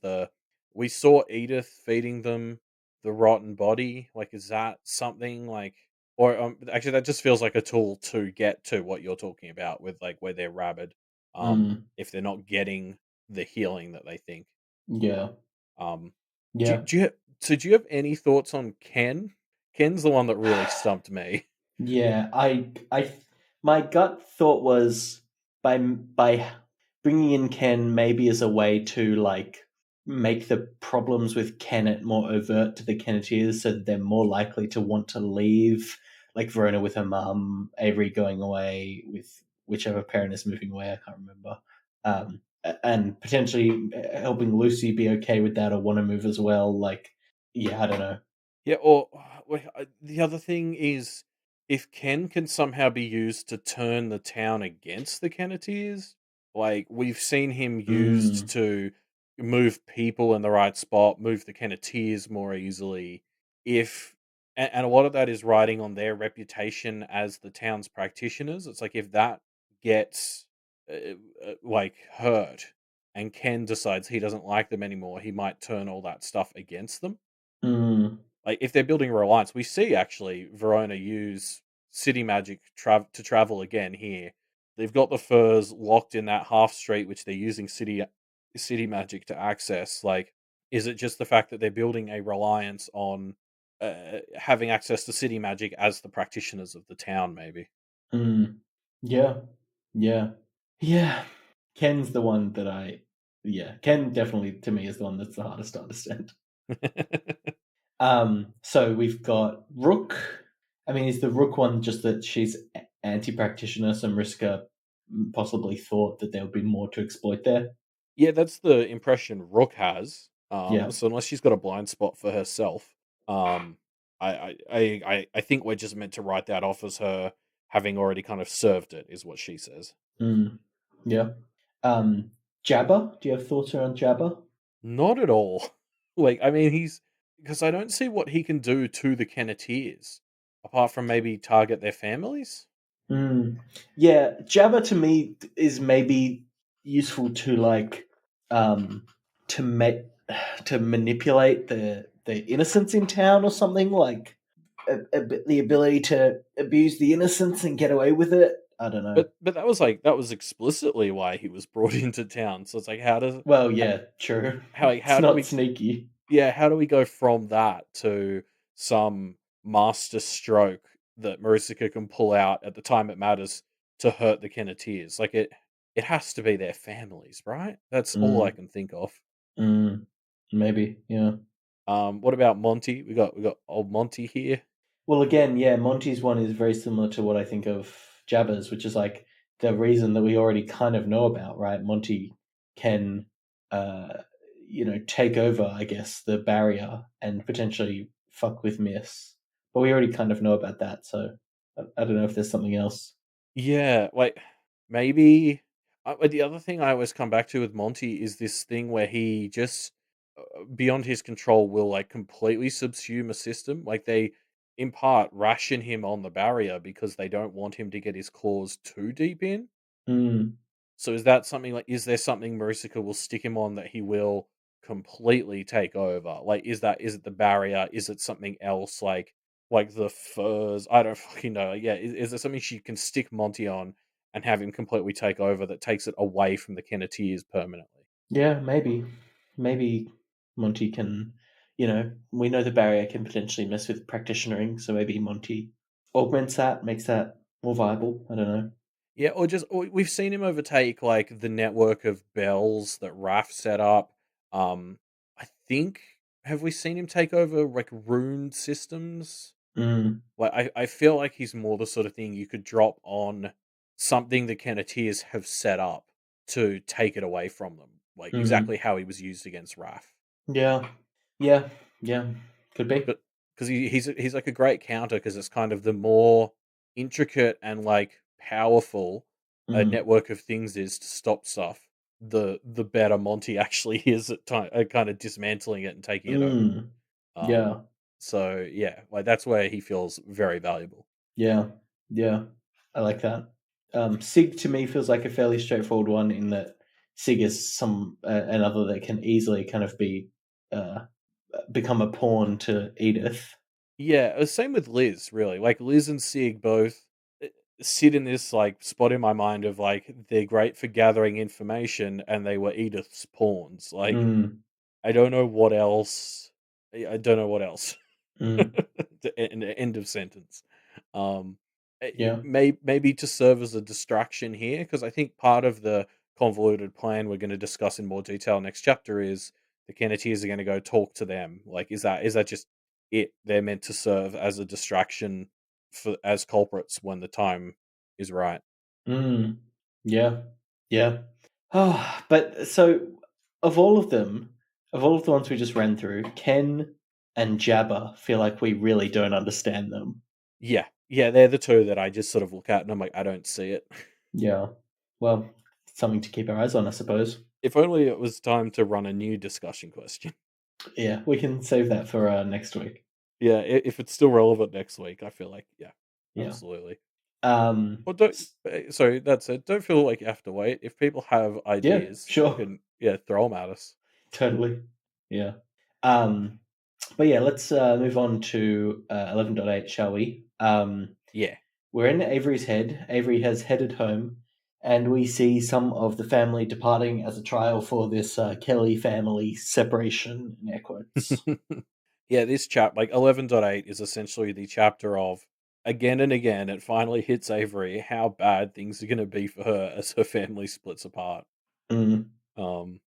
we saw Edith feeding them the rotten body. Like, is that something like, or actually that just feels like a tool to get to what you're talking about with like where they're rabid. Mm, If they're not getting the healing that they think. yeah, Um, do, yeah. do you so do you have any thoughts on Ken? Ken's the one that really stumped me. Yeah, my gut thought was by bringing in Ken maybe as a way to like make the problems with Kenneth more overt to the Kenneteers, so that they're more likely to want to leave. Like Verona with her mum, Avery going away with whichever parent is moving away. I can't remember. And potentially helping Lucy be okay with that or want to move as well. Like, yeah, I don't know. Yeah, or the other thing is if Ken can somehow be used to turn the town against the Kenneteers, like we've seen him used Mm, to move people in the right spot, move the Kenneteers more easily. If and a lot of that is riding on their reputation as the town's practitioners. It's like if that gets like hurt, and Ken decides he doesn't like them anymore, he might turn all that stuff against them. mm, Like, if they're building a reliance, we see actually Verona use city magic to travel again here. They've got the furs locked in that half street, which they're using city magic to access. Like, is it just the fact that they're building a reliance on having access to city magic as the practitioners of the town? Maybe. mm. Yeah, yeah, yeah. Ken's the one that yeah, Ken definitely to me is the one that's the hardest to understand. So we've got Rook. I mean, is the Rook one just that she's anti-practitioner? So Mariska possibly thought that there would be more to exploit there. Yeah, that's the impression Rook has. Yeah. So unless she's got a blind spot for herself, um, I think we're just meant to write that off as her having already kind of served it, is what she says. Mm, yeah. Jabba. Do you have thoughts around Jabba? Not at all. Like, I mean, he's because I don't see what he can do to the Kenneteers apart from maybe target their families. Mm. Yeah, Jabba to me is maybe useful to like to make to manipulate the innocents in town or something like the ability to abuse the innocents and get away with it. I don't know. But that was like that was explicitly why he was brought into town. So it's like how does Well, yeah, true. how like, It's how do not we sneaky. yeah, how do we go from that to some master stroke that Maricica can pull out at the time it matters to hurt the Kenneteers? Like it has to be their families, right? That's all I Mm, can think of. maybe, yeah. What about Monty? We got old Monty here. Well, again, yeah, Monty's one is very similar to what I think of Jabba's, which is like the reason that we already kind of know about, right? Monty can, uh, take over, I guess, the barrier and potentially fuck with Miss. But we already kind of know about that, so I don't know if there's something else. Yeah, like maybe the other thing I always come back to with Monty is this thing where he just beyond his control will like completely subsume a system. Like they in part ration him on the barrier because they don't want him to get his claws too deep in. Mm, So is that something like is there something Marisica will stick him on that he will completely take over? Like is it the barrier? Is it something else like the furs? I don't fucking know. Yeah, is there something she can stick Monty on and have him completely take over that takes it away from the Kenneteers permanently? yeah, maybe Monty can, we know the barrier can potentially mess with practitionering, so maybe Monty augments that, makes that more viable. I don't know. Yeah, or we've seen him overtake like the network of bells that Raph set up. I think have we seen him take over like rune systems? Mm, Like I feel like he's more the sort of thing you could drop on something the Kenneteers have set up to take it away from them. Like mm. exactly how he was used against Raph. Yeah, yeah, yeah. Could be. Because he's like a great counter because it's kind of the more intricate and like powerful a Mm, network of things is to stop stuff, the better Monty actually is at kind of dismantling it and taking it over. mm. Um, Yeah, so yeah, like that's where he feels very valuable. yeah, yeah. I like that. Sig to me feels like a fairly straightforward one in that Sig is another that can easily kind of be uh, become a pawn to Edith. Yeah, same with Liz, really. Like Liz and Sig both uh, sit in this like spot in my mind of like they're great for gathering information and they were Edith's pawns. Like Mm, I don't know what else. I don't know what else. mm. The end of sentence. Um, Yeah. maybe to serve as a distraction here, because I think part of the convoluted plan we're going to discuss in more detail next chapter is the Kenneteers are going to go talk to them. Like, is that just it? They're meant to serve as a distraction for as culprits when the time is right. Mm. Yeah. Yeah. Oh, but so of all of them, of all of the ones we just ran through, Ken and Jabba feel like we really don't understand them. Yeah, yeah, they're the two that I just sort of look at and I'm like, I don't see it. Yeah. Well, something to keep our eyes on, I suppose. If only it was time to run a new discussion question. Yeah, we can save that for next week. Yeah, if it's still relevant next week, I feel like yeah, Yeah. absolutely. Um. Well, don't. s- Sorry, that's it. Don't feel like you have to wait. If people have Yeah. ideas, you Sure. can yeah throw them at us. Totally. Yeah. Um. But yeah, let's move on to 11.8, shall we? Yeah. We're in Avery's head. Avery has headed home, and we see some of the family departing as a trial for this Kelly family separation, in air quotes. Yeah, this chap like 11.8 is essentially the chapter of again and again. It finally hits Avery how bad things are going to be for her as her family splits apart. Mm. Um,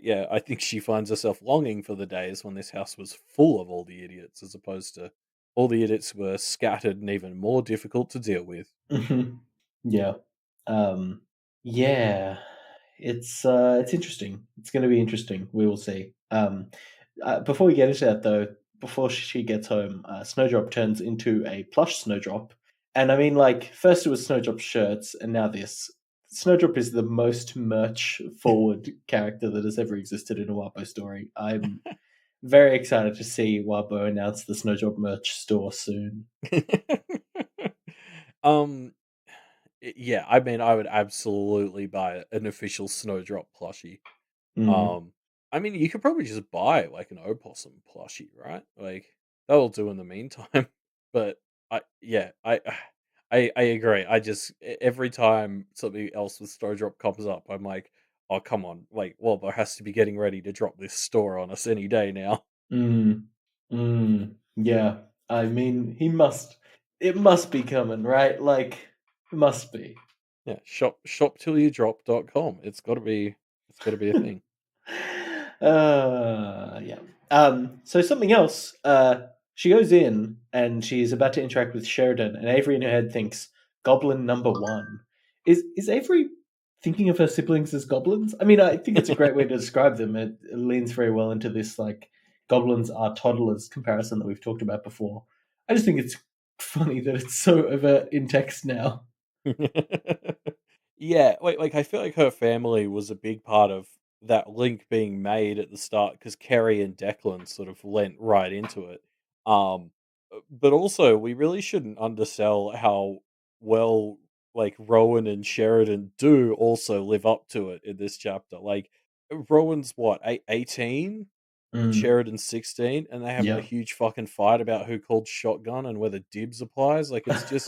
yeah, I think she finds herself longing for the days when this house was full of all the idiots, as opposed to all the idiots were scattered and even more difficult to deal with. Mhm. Yeah. Um, yeah. It's interesting. It's going to be interesting. We will see. Before we get into that, though, before she gets home, Snowdrop turns into a plush Snowdrop, and I mean, like, first it was Snowdrop shirts, and now this. Snowdrop is the most merch forward character that has ever existed in a Wappo story. I'm very excited to see Wappo announce the Snowdrop merch store soon. um, yeah, I mean, I would absolutely buy an official Snowdrop plushie. Mm. Um, I mean, you could probably just buy like an opossum plushie, right? Like that'll do in the meantime. But I agree. Every time something else with Store Drop comes up, I'm like, oh come on, like Walmart has to be getting ready to drop this store on us any day now. Mm, yeah. I mean, he must. It must be coming, right? Like, it must be. Yeah, shop till you drop.com. It's gotta be a thing. Yeah. So something else. She goes in and she's about to interact with Sheridan, and Avery in her head thinks Goblin number one. Is Avery thinking of her siblings as goblins? I mean, I think it's a great way to describe them. It leans very well into this like goblins are toddlers comparison that we've talked about before. I just think it's funny that it's so overt in text now. Yeah, like I feel like her family was a big part of that link being made at the start because Kerry and Declan sort of lent right into it. But also we really shouldn't undersell how well like Rowan and Sheridan do also live up to it in this chapter. Like Rowan's what, 18 and Mm, Sheridan's 16, and they have a yeah. huge fucking fight about who called shotgun and whether dibs applies. Like it's just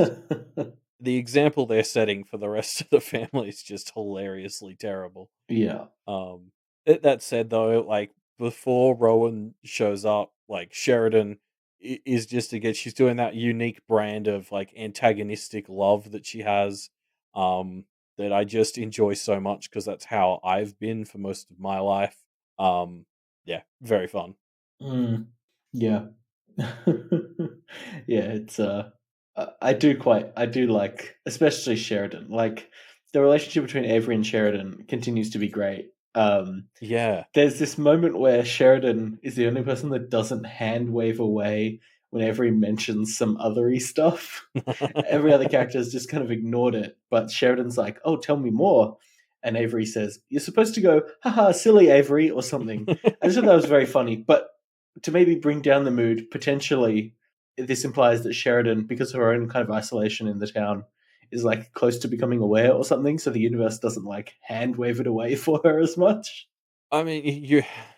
the example they're setting for the rest of the family is just hilariously terrible. Yeah. Um, that said, though, like before Rowan shows up, like Sheridan is just again, she's doing that unique brand of like antagonistic love that she has, that I just enjoy so much because that's how I've been for most of my life. Um, yeah, very fun. Mm, yeah. Yeah, it's I do like especially Sheridan. Like the relationship between Avery and Sheridan continues to be great. Yeah. There's this moment where Sheridan is the only person that doesn't hand wave away whenever he mentions some othery stuff. Every other character has just kind of ignored it, but Sheridan's like, "Oh, tell me more," and Avery says, "You're supposed to go, haha, silly Avery," or something. I just thought that was very funny, but to maybe bring down the mood, potentially, this implies that Sheridan, because of her own kind of isolation in the town, is like close to becoming aware or something, so the universe doesn't like hand wave it away for her as much. I mean,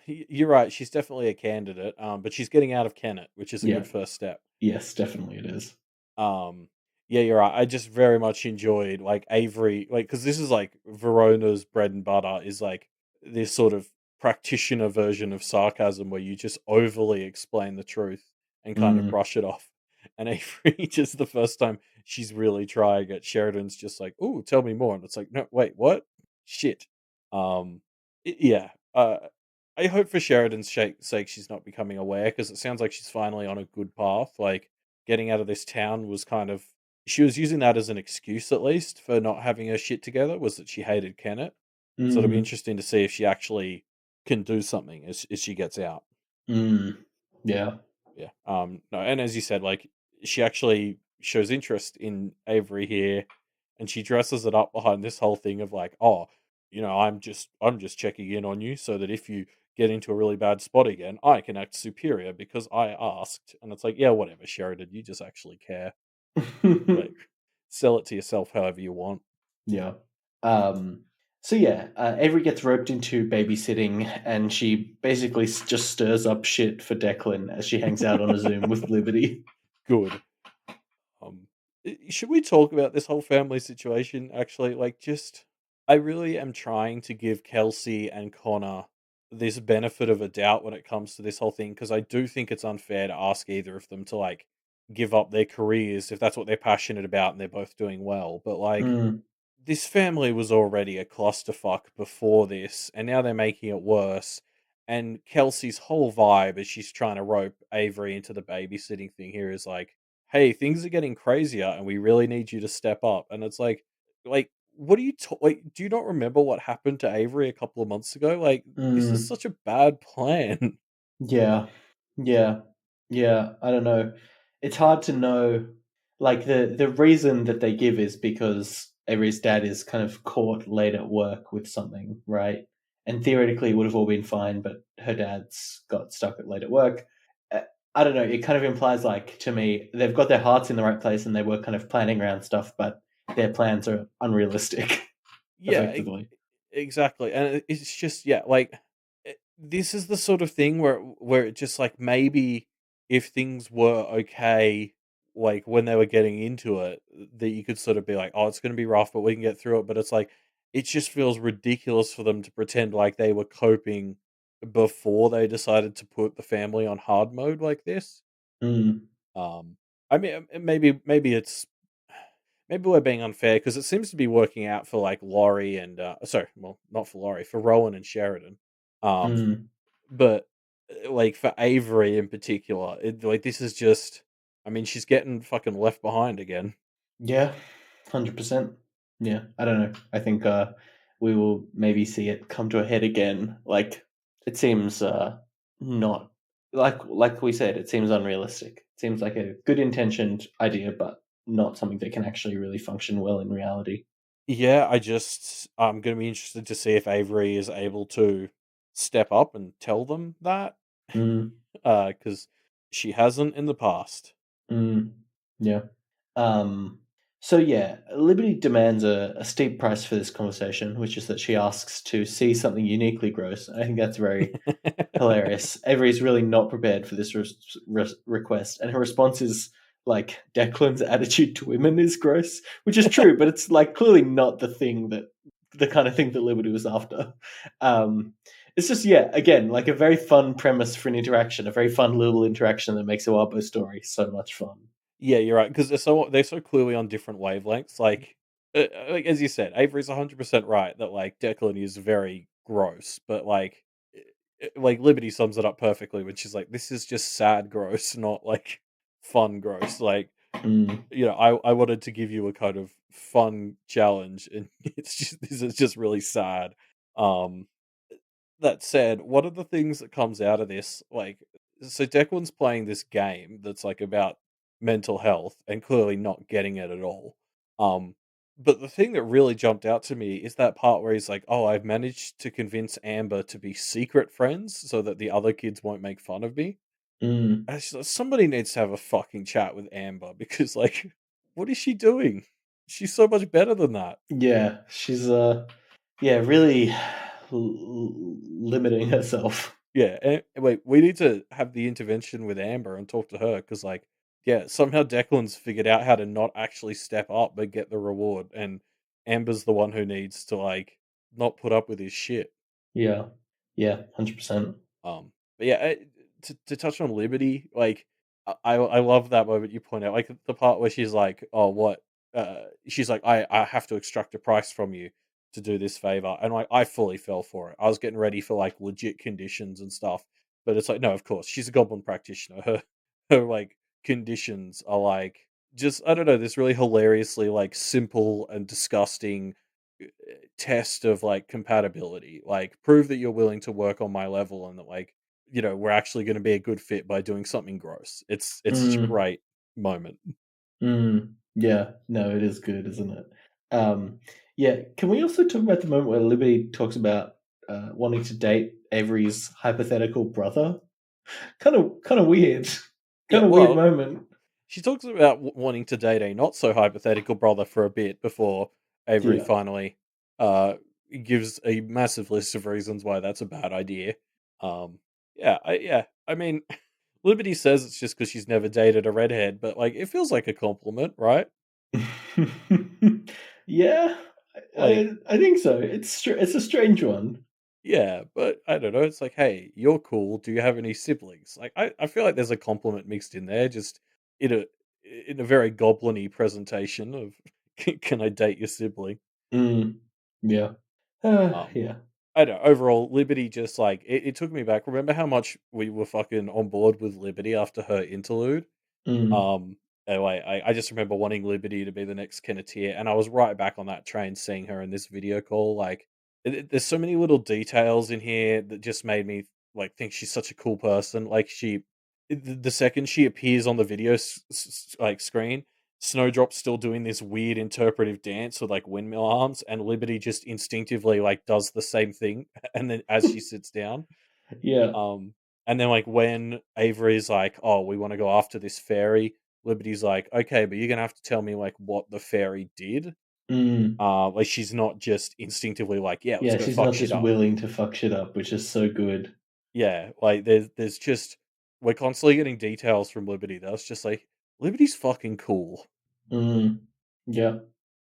you're right. She's definitely a candidate, but she's getting out of Kennet, which is a Yeah, good first step. yes, definitely it is. Um, yeah, you're right. I just very much enjoyed like Avery, like because this is like Verona's bread and butter is like this sort of practitioner version of sarcasm where you just overly explain the truth and kind of Mm. brush it off. And Avery, just the first time she's really trying it, Sheridan's just like, "Oh, tell me more," and it's like, "No, wait, what? Shit." Um, yeah. I hope for Sheridan's sake she's not becoming aware because it sounds like she's finally on a good path. Like getting out of this town was kind of she was using that as an excuse at least for not having her shit together was that she hated Kenneth. So it'll be Mm. interesting to see if she actually can do something as she gets out. Mm. Yeah. Yeah. No, and as you said, like she actually shows interest in Avery here and she dresses it up behind this whole thing of like, oh, I'm just checking in on you so that if you get into a really bad spot again, I can act superior because I asked. And it's like, yeah, whatever, Sheridan, you just actually care. Like, sell it to yourself however you want. Yeah. Um, so yeah, Avery gets roped into babysitting, and she basically just stirs up shit for Declan as she hangs out on a Zoom with Liberty. Good. Um, should we talk about this whole family situation? Actually, like, just I really am trying to give Kelsey and Connor this benefit of a doubt when it comes to this whole thing because I do think it's unfair to ask either of them to like give up their careers if that's what they're passionate about and they're both doing well. But like, Mm, this family was already a clusterfuck before this, and now they're making it worse. And Kelsey's whole vibe as she's trying to rope Avery into the babysitting thing here is like, "Hey, things are getting crazier, and we really need you to step up." And it's like, what do you like? Do you not remember what happened to Avery a couple of months ago? Like, this is mm. such a bad plan. Yeah, yeah, yeah. I don't know. It's hard to know. Like the reason that they give is because Avery's dad is kind of caught late at work with something, right? And theoretically, it would have all been fine, but her dad's got stuck at late at work. Uh, I don't know. It kind of implies, like to me, they've got their hearts in the right place and they were kind of planning around stuff, but their plans are unrealistic, Yeah, effectively. exactly, and it's just yeah, like this is the sort of thing where it just like maybe if things were okay like when they were getting into it, that you could sort of be like, "Oh, it's going to be rough, but we can get through it." But it's like it just feels ridiculous for them to pretend like they were coping before they decided to put the family on hard mode like this. Mm, Um, I mean, maybe it's maybe we're being unfair because it seems to be working out for like Laurie and sorry, well, not for Laurie, for Rowan and Sheridan. Um, mm. but like for Avery in particular, like this is just, I mean, she's getting fucking left behind again. Yeah, 100%. Yeah, I don't know. I think we will maybe see it come to a head again. Like it seems not like we said, it seems unrealistic. It seems like a good intentioned idea, but not something that can actually really function well in reality. Yeah, I'm gonna be interested to see if Avery is able to step up and tell them that, Mm, because she hasn't in the past. mm, yeah. Um, so yeah, Liberty demands a steep price for this conversation, which is that she asks to see something uniquely gross. I think that's very hilarious. Avery's really not prepared for this request, and her response is like Declan's attitude to women is gross, which is true, but it's like clearly not the kind of thing that Liberty was after. Um, it's just yeah, again, like a very fun premise for an interaction, a very fun little interaction that makes a Wabo story so much fun. Yeah, you're right, because they're so clearly on different wavelengths, like, as you said, Avery's 100% right that, like, Declan is very gross, but, like, Liberty sums it up perfectly when she's like, "This is just sad gross, not, like, fun gross," like, Mm, I wanted to give you a kind of fun challenge, and this is just really sad. Um, that said, one of the things that comes out of this, like, so Declan's playing this game that's like about mental health and clearly not getting it at all. Um, but the thing that really jumped out to me is that part where he's like, "Oh, I've managed to convince Amber to be secret friends so that the other kids won't make fun of me." mm. Somebody needs to have a fucking chat with Amber because, like, what is she doing? She's so much better than that. Yeah, she's yeah, really limiting herself. Yeah, and wait, we need to have the intervention with Amber and talk to her because, like, yeah, somehow Declan's figured out how to not actually step up but get the reward, and Amber's the one who needs to like not put up with his shit. Yeah. Yeah, 100%. But yeah, to touch on Liberty, like, I love that moment you point out, like the part where she's like, "Oh, what?" She's like, "I have to extract a price from you to do this favor," and like I fully fell for it. I was getting ready for like legit conditions and stuff, but it's like, no, of course she's a goblin practitioner. Her like conditions are like just I don't know this really hilariously like simple and disgusting test of like compatibility. Like, prove that you're willing to work on my level and that like we're actually going to be a good fit by doing something gross. It's such a Mm, great moment. yeah, no, it is good, isn't it? Um, yeah, can we also talk about the moment where Liberty talks about wanting to date Avery's hypothetical brother? Kind of weird. Yeah, Kind of weird well, moment. she talks about wanting to date a not so hypothetical brother for a bit before Avery Yeah. finally uh gives a massive list of reasons why that's a bad idea. Um, yeah, I mean, Liberty says it's just because she's never dated a redhead, but like it feels like a compliment, right? Yeah, Like, I think so. It's a strange one. yeah, but I don't know. It's like, hey, you're cool. Do you have any siblings? Like, I feel like there's a compliment mixed in there, just in a in a very goblin-y presentation of can I date your sibling? Mm, yeah. Um, Yeah. I don't know. Overall, Liberty just like it took me back. Remember how much we were fucking on board with Liberty after her interlude? Mm, Um, anyway, I just remember wanting Liberty to be the next Kenneteer, and I was right back on that train seeing her in this video call. Like, there's so many little details in here that just made me like think she's such a cool person. Like, the second she appears on the video like screen, Snowdrop's still doing this weird interpretive dance with like windmill arms, and Liberty just instinctively like does the same thing, and then as she sits down. yeah. Um, and then like when Avery's like, "Oh, we want to go after this fairy," Liberty's like, "Okay, but you're gonna have to tell me like what the fairy did." Mm, Like she's not just instinctively like, "Yeah, let's yeah, go she's fuck not shit just up." willing to fuck shit up, which is so good. Yeah, like there's just we're constantly getting details from Liberty. That's just like Liberty's fucking cool. Mm, yeah,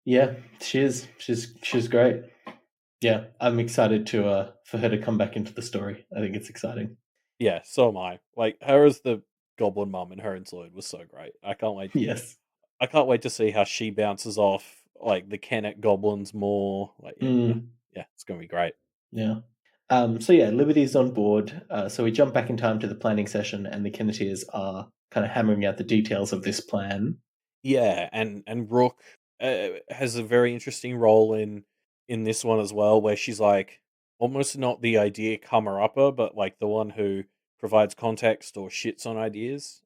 yeah, she is. She's great. Yeah, I'm excited to for her to come back into the story. I think it's exciting. Yeah, so am I. Like her as the goblin mum in Her and Lloyd was so great. Yes. I can't wait to see how she bounces off like the Kennet goblins more. Like Mm, yeah, it's gonna be great. yeah. So yeah, Liberty's on board. So we jump back in time to the planning session, and the Kennetiers are kind of hammering out the details of this plan. Yeah, and Rook has a very interesting role in this one as well, where she's like almost not the idea comer upper, but like the one who provides context or shits on ideas.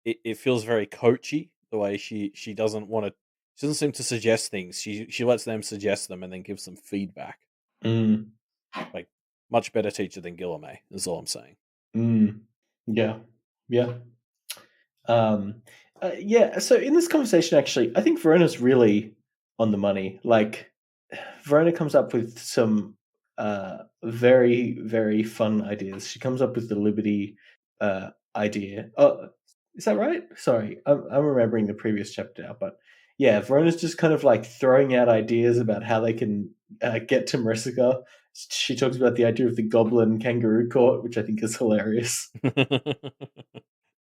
It feels very coachy the way she doesn't want to. She doesn't seem to suggest things. She lets them suggest them and then gives them feedback. Mm, Like much better teacher than Guilherme is all I'm saying. mm, yeah, yeah. Um, yeah. So in this conversation, actually, I think Verona's really on the money. Like, Verona comes up with some very, very fun ideas. She comes up with the Liberty idea. Oh, is that right? Sorry, I'm remembering the previous chapter now, but yeah, Verona's just kind of like throwing out ideas about how they can get to Maricica. She talks about the idea of the Goblin Kangaroo Court, which I think is hilarious.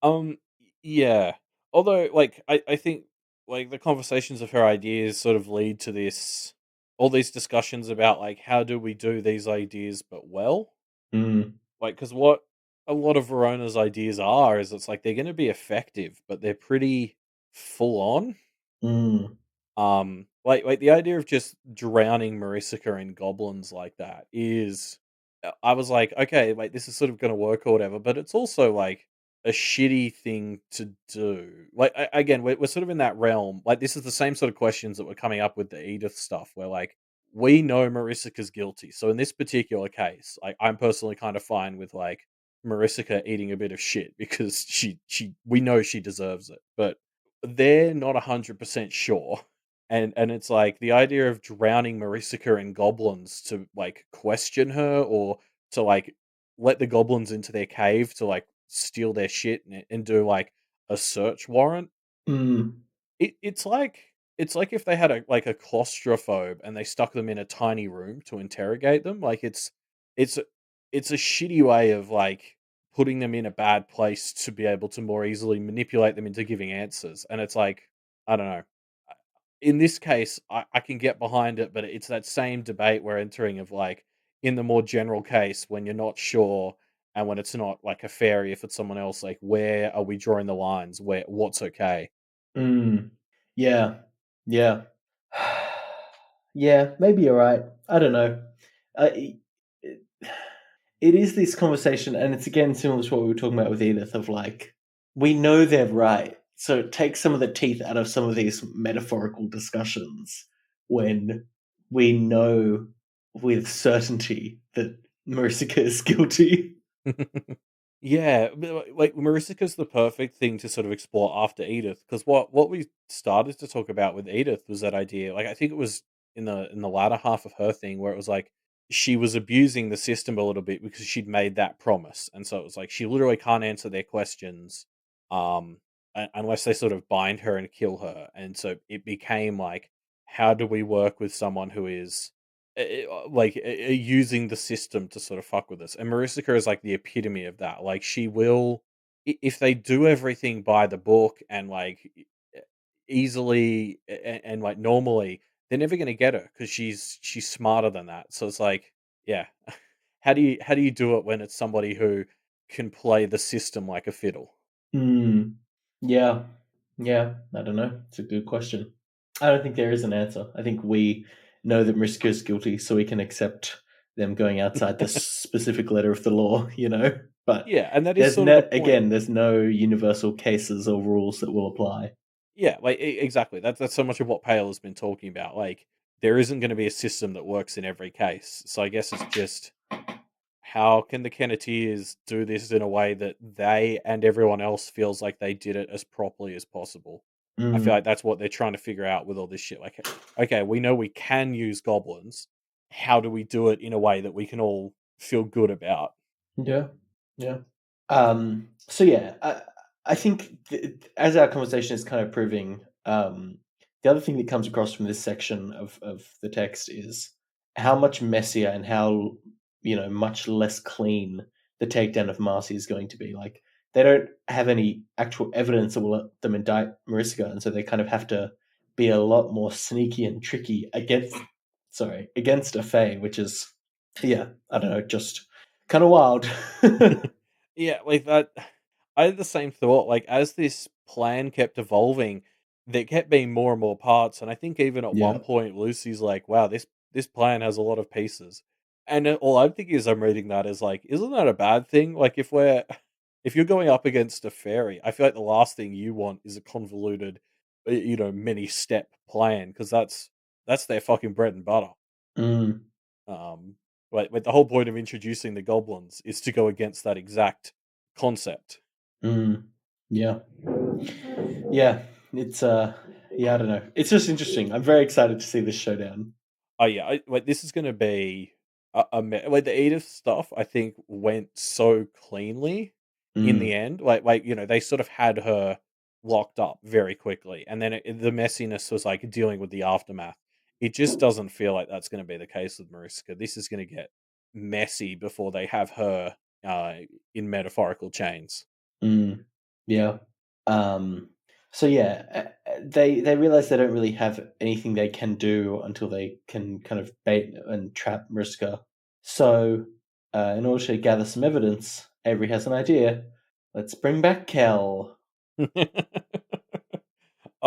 Um, yeah. Although, like, I think like the conversations of her ideas sort of lead to this, all these discussions about like how do we do these ideas but well, Mm, like because what a lot of Verona's ideas are is it's like they're going to be effective, but they're pretty full on. mm, Like the idea of just drowning Maricica in goblins like that is, I was like, okay, like this is sort of going to work or whatever, but it's also like a shitty thing to do. Like again, we're sort of in that realm. Like this is the same sort of questions that were coming up with the Edith stuff, where like we know Maricica's guilty. So in this particular case, like I'm personally kind of fine with like Maricica eating a bit of shit because she we know she deserves it, but they're not 100% sure. And it's like the idea of drowning Maricica in goblins to like question her or to like let the goblins into their cave to like steal their shit and do like a search warrant. mm, It's like if they had a claustrophobe and they stuck them in a tiny room to interrogate them. Like it's a- it's a shitty way of like putting them in a bad place to be able to more easily manipulate them into giving answers. And it's like I don't know. In this case, I can get behind it, but it's that same debate we're entering of like in the more general case when you're not sure and when it's not like a fairy, if it's someone else, like where are we drawing the lines? Where what's okay? mm. Yeah, yeah. Yeah, maybe you're right. I don't know. It, it is this conversation, and it's again similar to what we were talking about with Edith of like, we know they're right. So it takes some of the teeth out of some of these metaphorical discussions when we know with certainty that Marisica is guilty. Yeah, but, like Maricica's the perfect thing to sort of explore after Edith, because what we started to talk about with Edith was that idea. Like I think it was in the latter half of her thing where it was like she was abusing the system a little bit because she'd made that promise, and so it was like she literally can't answer their questions, um, unless they sort of bind her and kill her, and so it became like, how do we work with someone who is using the system to sort of fuck with us. And Maricica is like the epitome of that. Like she will, if they do everything by the book and like easily and like normally, they're never going to get her because she's smarter than that. So it's like, yeah, how do you do it when it's somebody who can play the system like a fiddle? Hmm. Yeah. Yeah. I don't know. It's a good question. I don't think there is an answer. I think we know that Mariska is guilty, so we can accept them going outside the specific letter of the law, you know? But Yeah, and that is sort of the point. there's no universal cases or rules that will apply. Yeah, like exactly. That's so much of what Pale has been talking about. Like there isn't going to be a system that works in every case. So I guess it's just how can the Kenneteers do this in a way that they and everyone else feels like they did it as properly as possible? I feel like Mm. that's what they're trying to figure out with all this shit. Like, okay, we know we can use goblins. How do we do it in a way that we can all feel good about? Yeah. Yeah. So yeah, I think as our conversation is kind of proving, the other thing that comes across from this section of the text is how much messier and how much less clean the takedown of Marcy is going to be. Like they don't have any actual evidence that will let them indict Maricica, and so they kind of have to be a lot more sneaky and tricky against a Fae, which is yeah, I don't know, just kind of wild. Yeah, like that. I had the same thought. Like as this plan kept evolving, there kept being more and more parts, and I think even at Yeah. one point, Lucy's like, "Wow, this plan has a lot of pieces." And all I'm thinking as I'm reading that is like, isn't that a bad thing? Like if you're going up against a fairy, I feel like the last thing you want is a convoluted, many step plan because that's their fucking bread and butter. Mm. Um, like the whole point of introducing the goblins is to go against that exact concept. Mm. Yeah. Yeah. It's yeah, I don't know. It's just interesting. I'm very excited to see this showdown. Oh yeah, like this is going to be like the Edith stuff. I think went so cleanly in the Mm. end. Like they sort of had her locked up very quickly, and then the messiness was like dealing with the aftermath. It just doesn't feel like that's going to be the case with Mariska. This is going to get messy before they have her uh, in metaphorical chains. Mm. Yeah. Um so yeah, they realize they don't really have anything they can do until they can kind of bait and trap Mariska. So, in order to gather some evidence, Avery has an idea. Let's bring back Kel.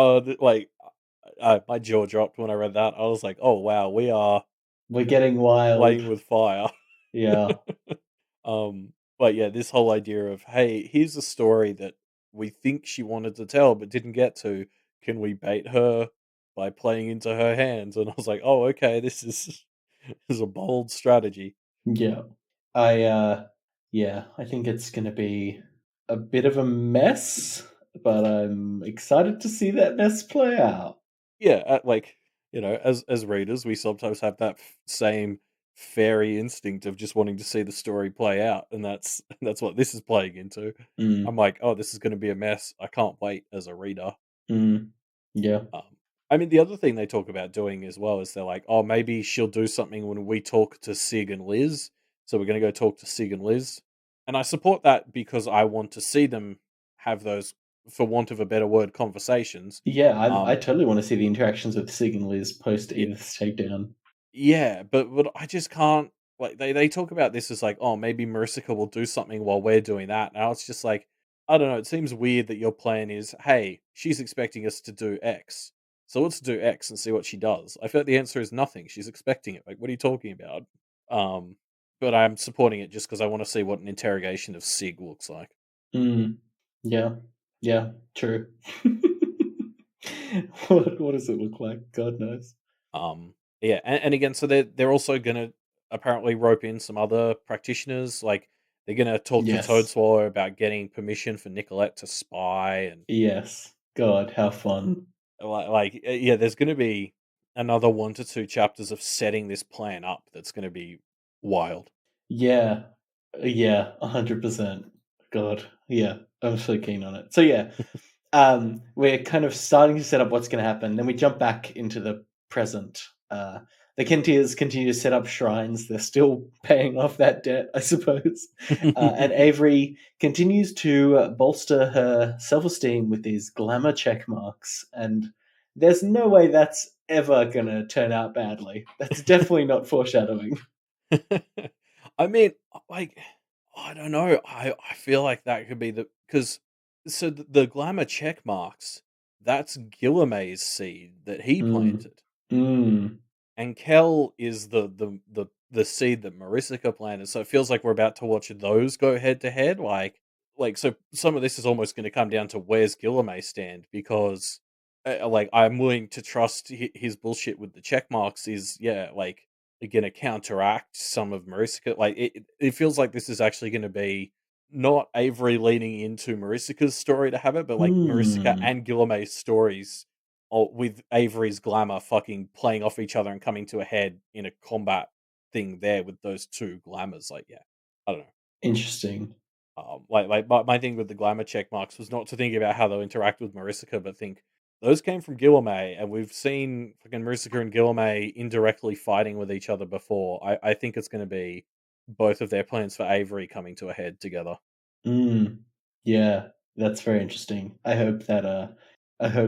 Like my jaw dropped when I read that. I was like, "Oh wow, we are We're getting wild. playing with fire." Yeah. But yeah, this whole idea of, "Hey, here's a story that we think she wanted to tell but didn't get to. Can we bait her by playing into her hands?" And I was like, "Oh, okay, this is this is a bold strategy." Yeah. I yeah, I think it's gonna be a bit of a mess, but I'm excited to see that mess play out. Yeah, like as readers, we sometimes have that same fairy instinct of just wanting to see the story play out, and that's that's what this is playing into. I'm Mm, like, oh, this is going to be a mess. I can't wait as a reader. mm, yeah. I mean, the other thing they talk about doing as well is they're like, oh, maybe she'll do something when we talk to Sig and Liz. So we're going to go talk to Sig and Liz, and I support that because I want to see them have those, for want of a better word, conversations. Yeah, I Um, totally wanna see the interactions with Sig and Liz post Edith's takedown. Yeah, but I just can't, like they talk about this as like, oh, maybe Maricica will do something while we're doing that. And I was just like, I don't know, it seems weird that your plan is, hey, she's expecting us to do X. So let's do X and see what she does. I feel like the answer is nothing. She's expecting it. Like, what are you talking about? Um, but I'm supporting it just because I want to see what an interrogation of Sig looks like. Mm, yeah. Yeah, true. What does it look like? God knows. Yeah, and again, so they're also gonna apparently rope in some other practitioners. Like they're gonna talk to Yes. Toadswallow about getting permission for Nicolette to spy, and Yes. God, how fun. yeah, there's gonna be another 1 to 2 chapters of setting this plan up. That's gonna be wild. Yeah. Yeah, 100%. God, yeah, I'm so keen on it. So yeah, we're kind of starting to set up what's going to happen. Then we jump back into the present. The Kentiers continue to set up shrines. They're still paying off that debt, I suppose. And Avery continues to bolster her self-esteem with these glamour check marks. And there's no way that's ever going to turn out badly. That's definitely not foreshadowing. I mean, like, I don't know. I feel like that could be the because so the glamour check marks. That's Guilherme's seed that he Mm. planted. Mm. And Kel is the seed that Maricica planted, so it feels like we're about to watch those go head to head. So some of this is almost going to come down to where's Guilherme stand because, like, I'm willing to trust his bullshit with the check marks is like going to counteract some of Maricica. Like it feels like this is actually going to be not Avery leaning into Maricica's story to have it, but like Maricica Hmm. and Guilherme's stories or with Avery's glamour fucking playing off each other and coming to a head in a combat thing there with those two glamours. Like, yeah, I don't know. Interesting. My thing with the glamour check marks was not to think about how they'll interact with Maricica, but think those came from Guilherme, and we've seen fucking Maricica and Guilherme indirectly fighting with each other before. I think it's going to be both of their plans for Avery coming to a head together. Mm, yeah, that's very interesting. I hope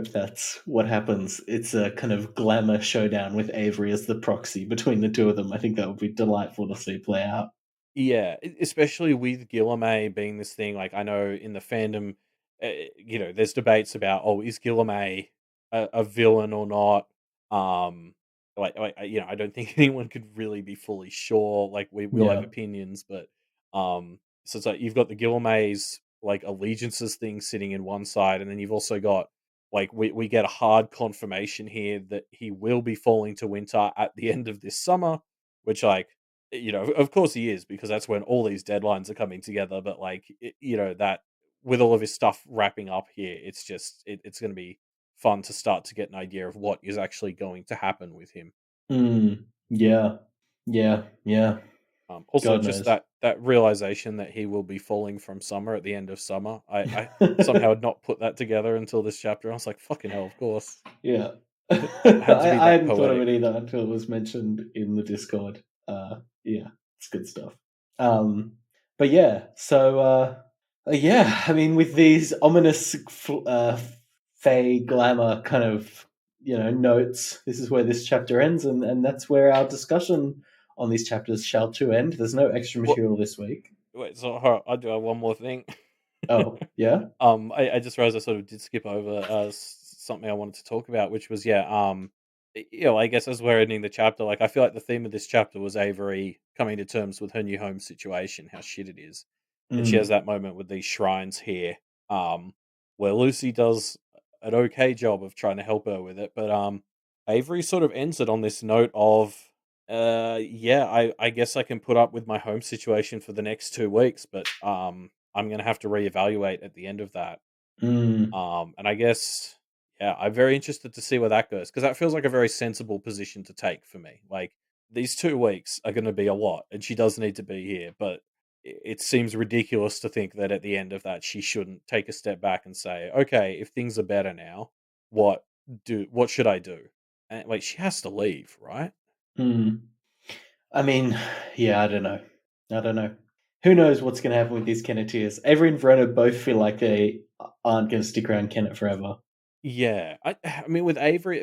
that's what happens. It's a kind of glamour showdown with Avery as the proxy between the two of them. I think that would be delightful to see play out. Yeah, especially with Guilherme being this thing. Like I know in the fandom, there's debates about is Guilherme a villain or not. Um, I don't think anyone could really be fully sure. Like we all have Yeah. opinions, but so it's like you've got the Guilherme's like allegiances thing sitting in one side, and then you've also got like we get a hard confirmation here that he will be falling to winter at the end of this summer, which like of course he is because that's when all these deadlines are coming together. But like, that with all of his stuff wrapping up here, it's just it's going to be fun to start to get an idea of what is actually going to happen with him. Mm, yeah. Yeah. Yeah. Also, God just knows. that realization that he will be falling from summer at the end of summer. I somehow had not put that together until this chapter. I was like, fucking hell, of course, Yeah. had to be I that hadn't thought of poetic. it either until it was mentioned in the Discord. Yeah, it's good stuff. But yeah, so yeah, I mean, with these ominous fey glamour kind of notes, this is where this chapter ends, and that's where our discussion on these chapters shall to end. There's no extra What? material this week. Wait, so hold on, I do have one more thing. Oh, yeah. I just realized I sort of did skip over something I wanted to talk about, which was yeah, I guess as we're ending the chapter, like I feel like the theme of this chapter was Avery coming to terms with her new home situation, how shit it is, and she has Mm, that moment with these shrines here, um, where Lucy does an okay job of trying to help her with it, but Avery sort of ends it on this note of. Yeah, I guess I can put up with my home situation for the next 2 weeks, but I'm gonna have to reevaluate at the end of that. mm, And I guess, yeah, I'm very interested to see where that goes because that feels like a very sensible position to take for me. Like these 2 weeks are going to be a lot, and she does need to be here. But it seems ridiculous to think that at the end of that she shouldn't take a step back and say, "Okay, if things are better now, what what should I do?" And like she has to leave, right? mm. I mean, yeah, I don't know. I don't know. Who knows what's going to happen with these Kennetiers? Avery and Verona both feel like they aren't going to stick around Kennet forever. Yeah, I mean, with Avery,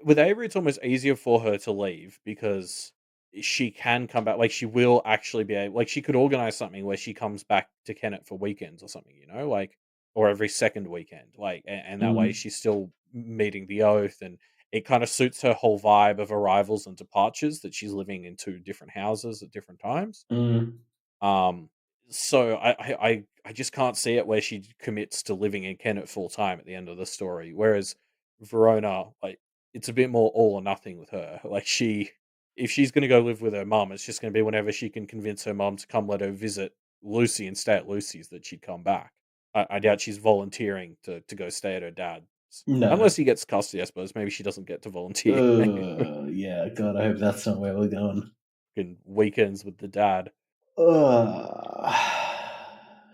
with Avery, it's almost easier for her to leave because she can come back. Like, she will actually be able, like, she could organize something where she comes back to Kennet for weekends or something, like, or every second weekend, like, and that way Mm, she's still meeting the oath, and it kind of suits her whole vibe of arrivals and departures that she's living in two different houses at different times. mm, Um, so I just can't see it where she commits to living in Kennet full time at the end of the story. Whereas Verona, like it's a bit more all or nothing with her. Like if she's going to go live with her mum, it's just going to be whenever she can convince her mum to come let her visit Lucy and stay at Lucy's that she'd come back. I doubt she's volunteering to go stay at her dad's. no. Unless he gets custody, I suppose. Maybe she doesn't get to volunteer. Maybe Yeah, God, I hope that's not where we're going. fucking weekends with the dad. Uh,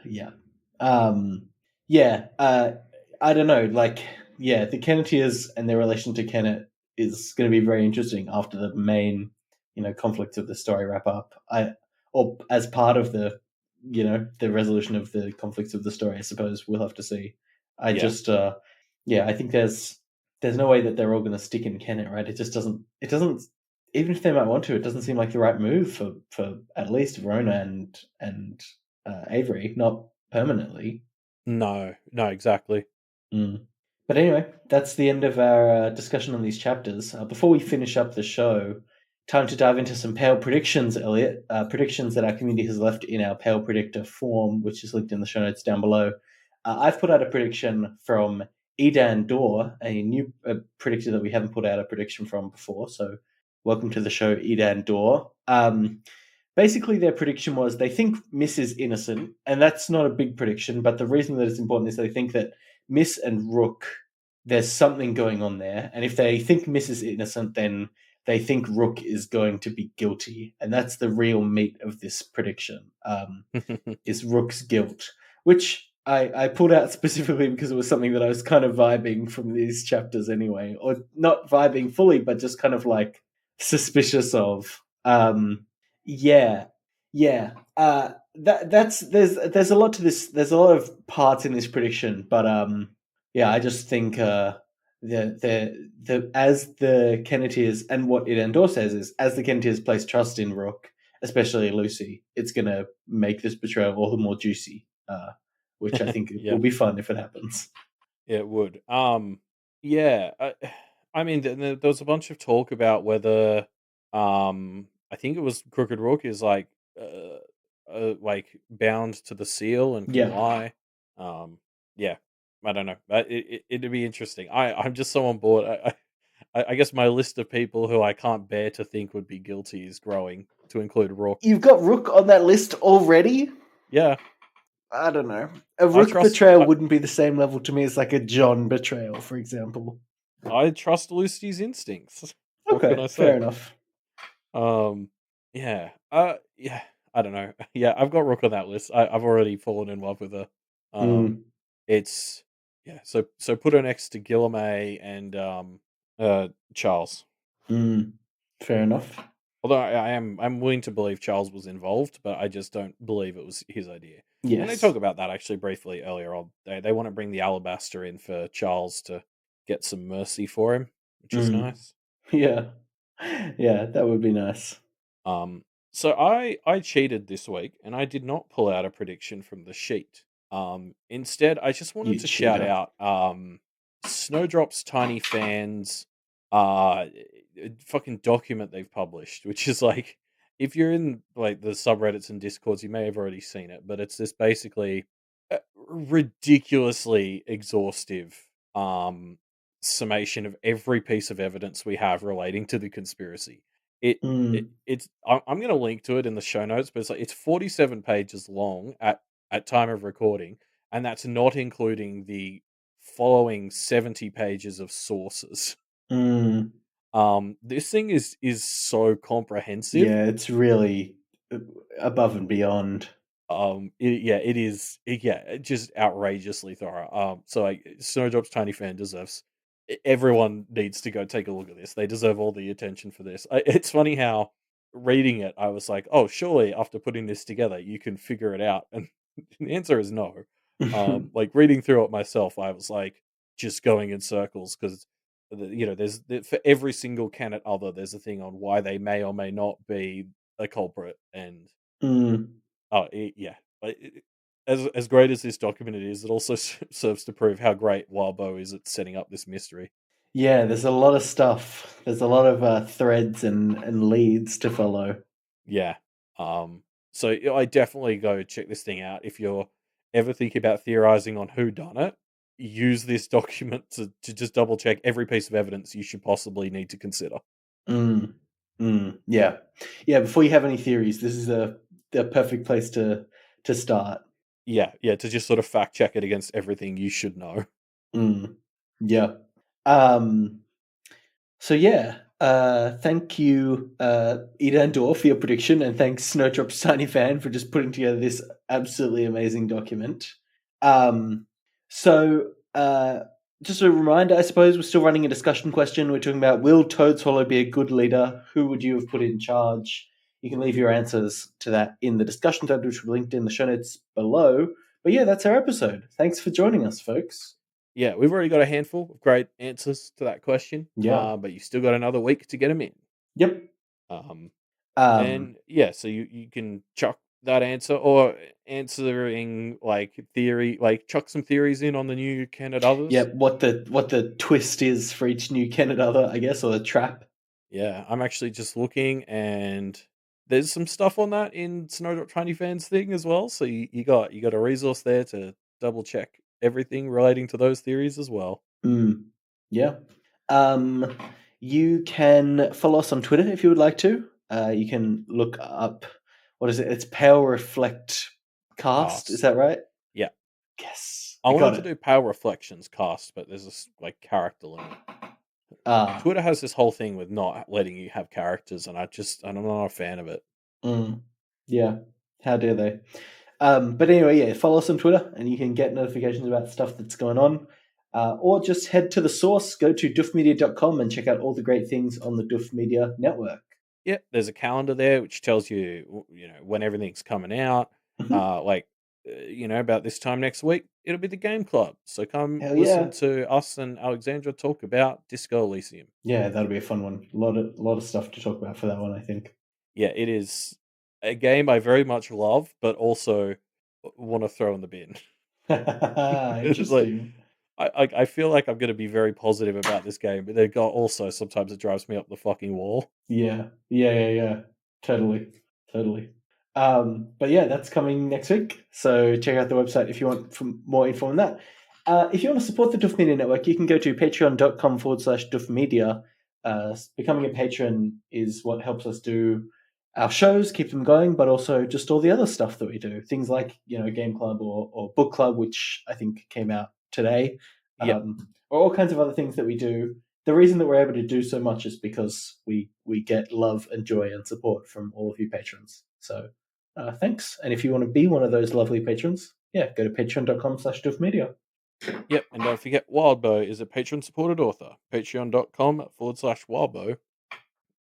yeah. Um, yeah. I don't know. Like, yeah, the Kennetiers and their relation to Kennet is going to be very interesting after the main, conflicts of the story wrap up. Or as part of the resolution of the conflicts of the story. I suppose we'll have to see. I Yeah. just, yeah, I think there's no way that they're all going to stick in Kennet, right? It just doesn't. It doesn't even if they might want to, it doesn't seem like the right move for at least Verona and Avery, not permanently. No, no, exactly. Mm. But anyway, that's the end of our discussion on these chapters. Before we finish up the show, time to dive into some Pale predictions, Elliot. Predictions that our community has left in our Pale Predictor form, which is linked in the show notes down below. I've put out a prediction from Edan Dor, a new predictor that we haven't put out a prediction from before. So, welcome to the show, Edan Dor. Basically, their prediction was they think Miss is innocent, and that's not a big prediction. But the reason that it's important is they think that Miss and Rook, there's something going on there. And if they think Miss is innocent, then they think Rook is going to be guilty, and that's the real meat of this prediction. Is Rook's guilt, which I pulled out specifically because it was something that I was kind of vibing from these chapters anyway, or not vibing fully, but just kind of like suspicious of. Yeah, yeah. That's there's a lot to this. There's a lot of parts in this prediction, but yeah, I just think the as the Kennetiers, and what it Endor says is, as the Kennetiers place trust in Rook, especially Lucy, it's going to make this betrayal all the more juicy, which I think Yeah, will be fun if it happens. it would. Yeah. I mean, there was a bunch of talk about whether, I think it was Crooked Rook is like bound to the seal and can Yeah, lie. Um, yeah, I don't know. It'd be interesting. I'm just so on board. I guess my list of people who I can't bear to think would be guilty is growing to include Rook. you've got Rook on that list already. Yeah, I don't know. A I Rook trust. betrayal wouldn't be the same level to me as like a John betrayal, for example. I trust Lucy's instincts. What can Okay, I fair say? enough. Um, yeah, yeah. I don't know. Yeah, I've got Rook on that list. I've already fallen in love with her. Um, Mm, it's yeah. So put her next to Guilherme and Charles. mm, fair enough. Although I'm willing to believe Charles was involved, but I just don't believe it was his idea. And they Yes. talk about that actually briefly earlier on. They want to bring the alabaster in for Charles to get some mercy for him, which is Mm, nice. yeah. Yeah, that would be nice. Um, so I cheated this week and I did not pull out a prediction from the sheet. Instead, I just wanted You to shout cheater. out Snowdrop's Tiny Fans fucking document they've published, which is like, if you're in like the subreddits and discords, you may have already seen it, but it's this basically ridiculously exhaustive summation of every piece of evidence we have relating to the conspiracy. It, Mm, I'm going to link to it in the show notes, but it's 47 pages long at time of recording, and that's not including the following 70 pages of sources. mm. This thing is so comprehensive. Yeah, it's really uh, above and beyond. Yeah, it is. Just outrageously thorough. So like, Snowdrop's Tiny Fan deserves. Everyone needs to go take a look at this. They deserve all the attention for this. It's funny how reading it, I was like, oh, surely after putting this together, you can figure it out, and the answer is no. Like reading through it myself, I was like just going in circles because for every single canon other, there's a thing on why they may or may not be a culprit, and Mm. oh, yeah. As great as this document is, it also serves to prove how great Wildbow is at setting up this mystery. Yeah, there's a lot of stuff. There's a lot of threads and leads to follow. Yeah. Um. So I definitely go check this thing out if you're ever thinking about theorizing on who done it. Use this document to just double check every piece of evidence you should possibly need to consider. Mm. Mm. Yeah, yeah. Before you have any theories, this is a perfect place to start. Yeah, yeah. To just sort of fact check it against everything you should know. Mm. Yeah. Um. So yeah, thank you, Ida Dor, for your prediction, and thanks Snowdrop's Tiny Fan for just putting together this absolutely amazing document. Um, so just a reminder, I suppose we're still running a discussion question. We're talking about, will Toad Swallow be a good leader? Who would you have put in charge? You can leave your answers to that in the discussion thread, which we linked in the show notes below. But yeah, that's our episode. Thanks for joining us, folks. Yeah, we've already got a handful of great answers to that question, Yeah. but you still got another week to get them in. Yep. Um, Um, And yeah, so you can chuck that answer or answering like theory, like chuck some theories in on the new Candid yeah, Others. what the twist is for each new Kenneth other, I guess, or the trap. Yeah, I'm actually just looking and there's some stuff on that in Snowdrop Tiny Fans thing as well. So you got a resource there to double check everything relating to those theories as well. Mm, yeah. Um, you can follow us on Twitter if you would like to. You can look up, what is it? It's Pale Reflect Cast. Is Cast. that right? Yeah. Yes, I I got wanted to it. do Power Reflections cast, but there's this like character limit. Ah, Twitter has this whole thing with not letting you have characters, and I'm not a fan of it. mm, yeah. How dare they? But anyway, yeah, follow us on Twitter and you can get notifications about stuff that's going on. Or just head to the source, go to doofmedia.com and check out all the great things on the Doof Media network. Yeah, there's a calendar there which tells you, when everything's coming out. Mhm. Like, about this time next week, it'll be the game club. So come Hell listen yeah. to us and Alexandra talk about Disco Elysium. Yeah, that'll be a fun one. A lot of stuff to talk about for that one, I think. Yeah, it is a game I very much love, but also want to throw in the bin. It's like Interesting. I feel like I'm going to be very positive about this game, but then got also sometimes it drives me up the fucking wall. Yeah. Totally. Totally. But yeah, that's coming next week. So check out the website if you want more info on that. If you want to support the Duff Media Network, you can go to patreon.com/Duff Media. Becoming a patron is what helps us do our shows, keep them going, but also just all the other stuff that we do. Things like, Game Club or Book Club, which I think came out today, Yeah, or all kinds of other things that we do. The reason that we're able to do so much is because we get love and joy and support from all of you patrons. So thanks. And if you want to be one of those lovely patrons, yeah, go to patreon.com/doofmedia. yep. And don't forget, Wildbow is a patron supported author. Patreon.com/Wildbow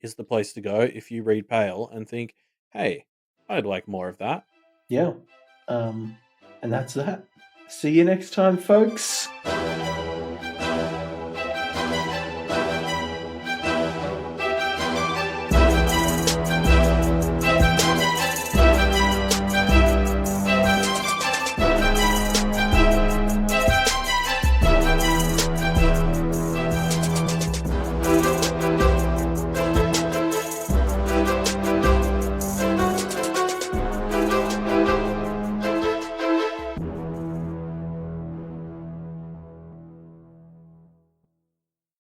is the place to go if you read Pale and think, hey, I'd like more of that. Yeah. And that's that. See you next time, folks.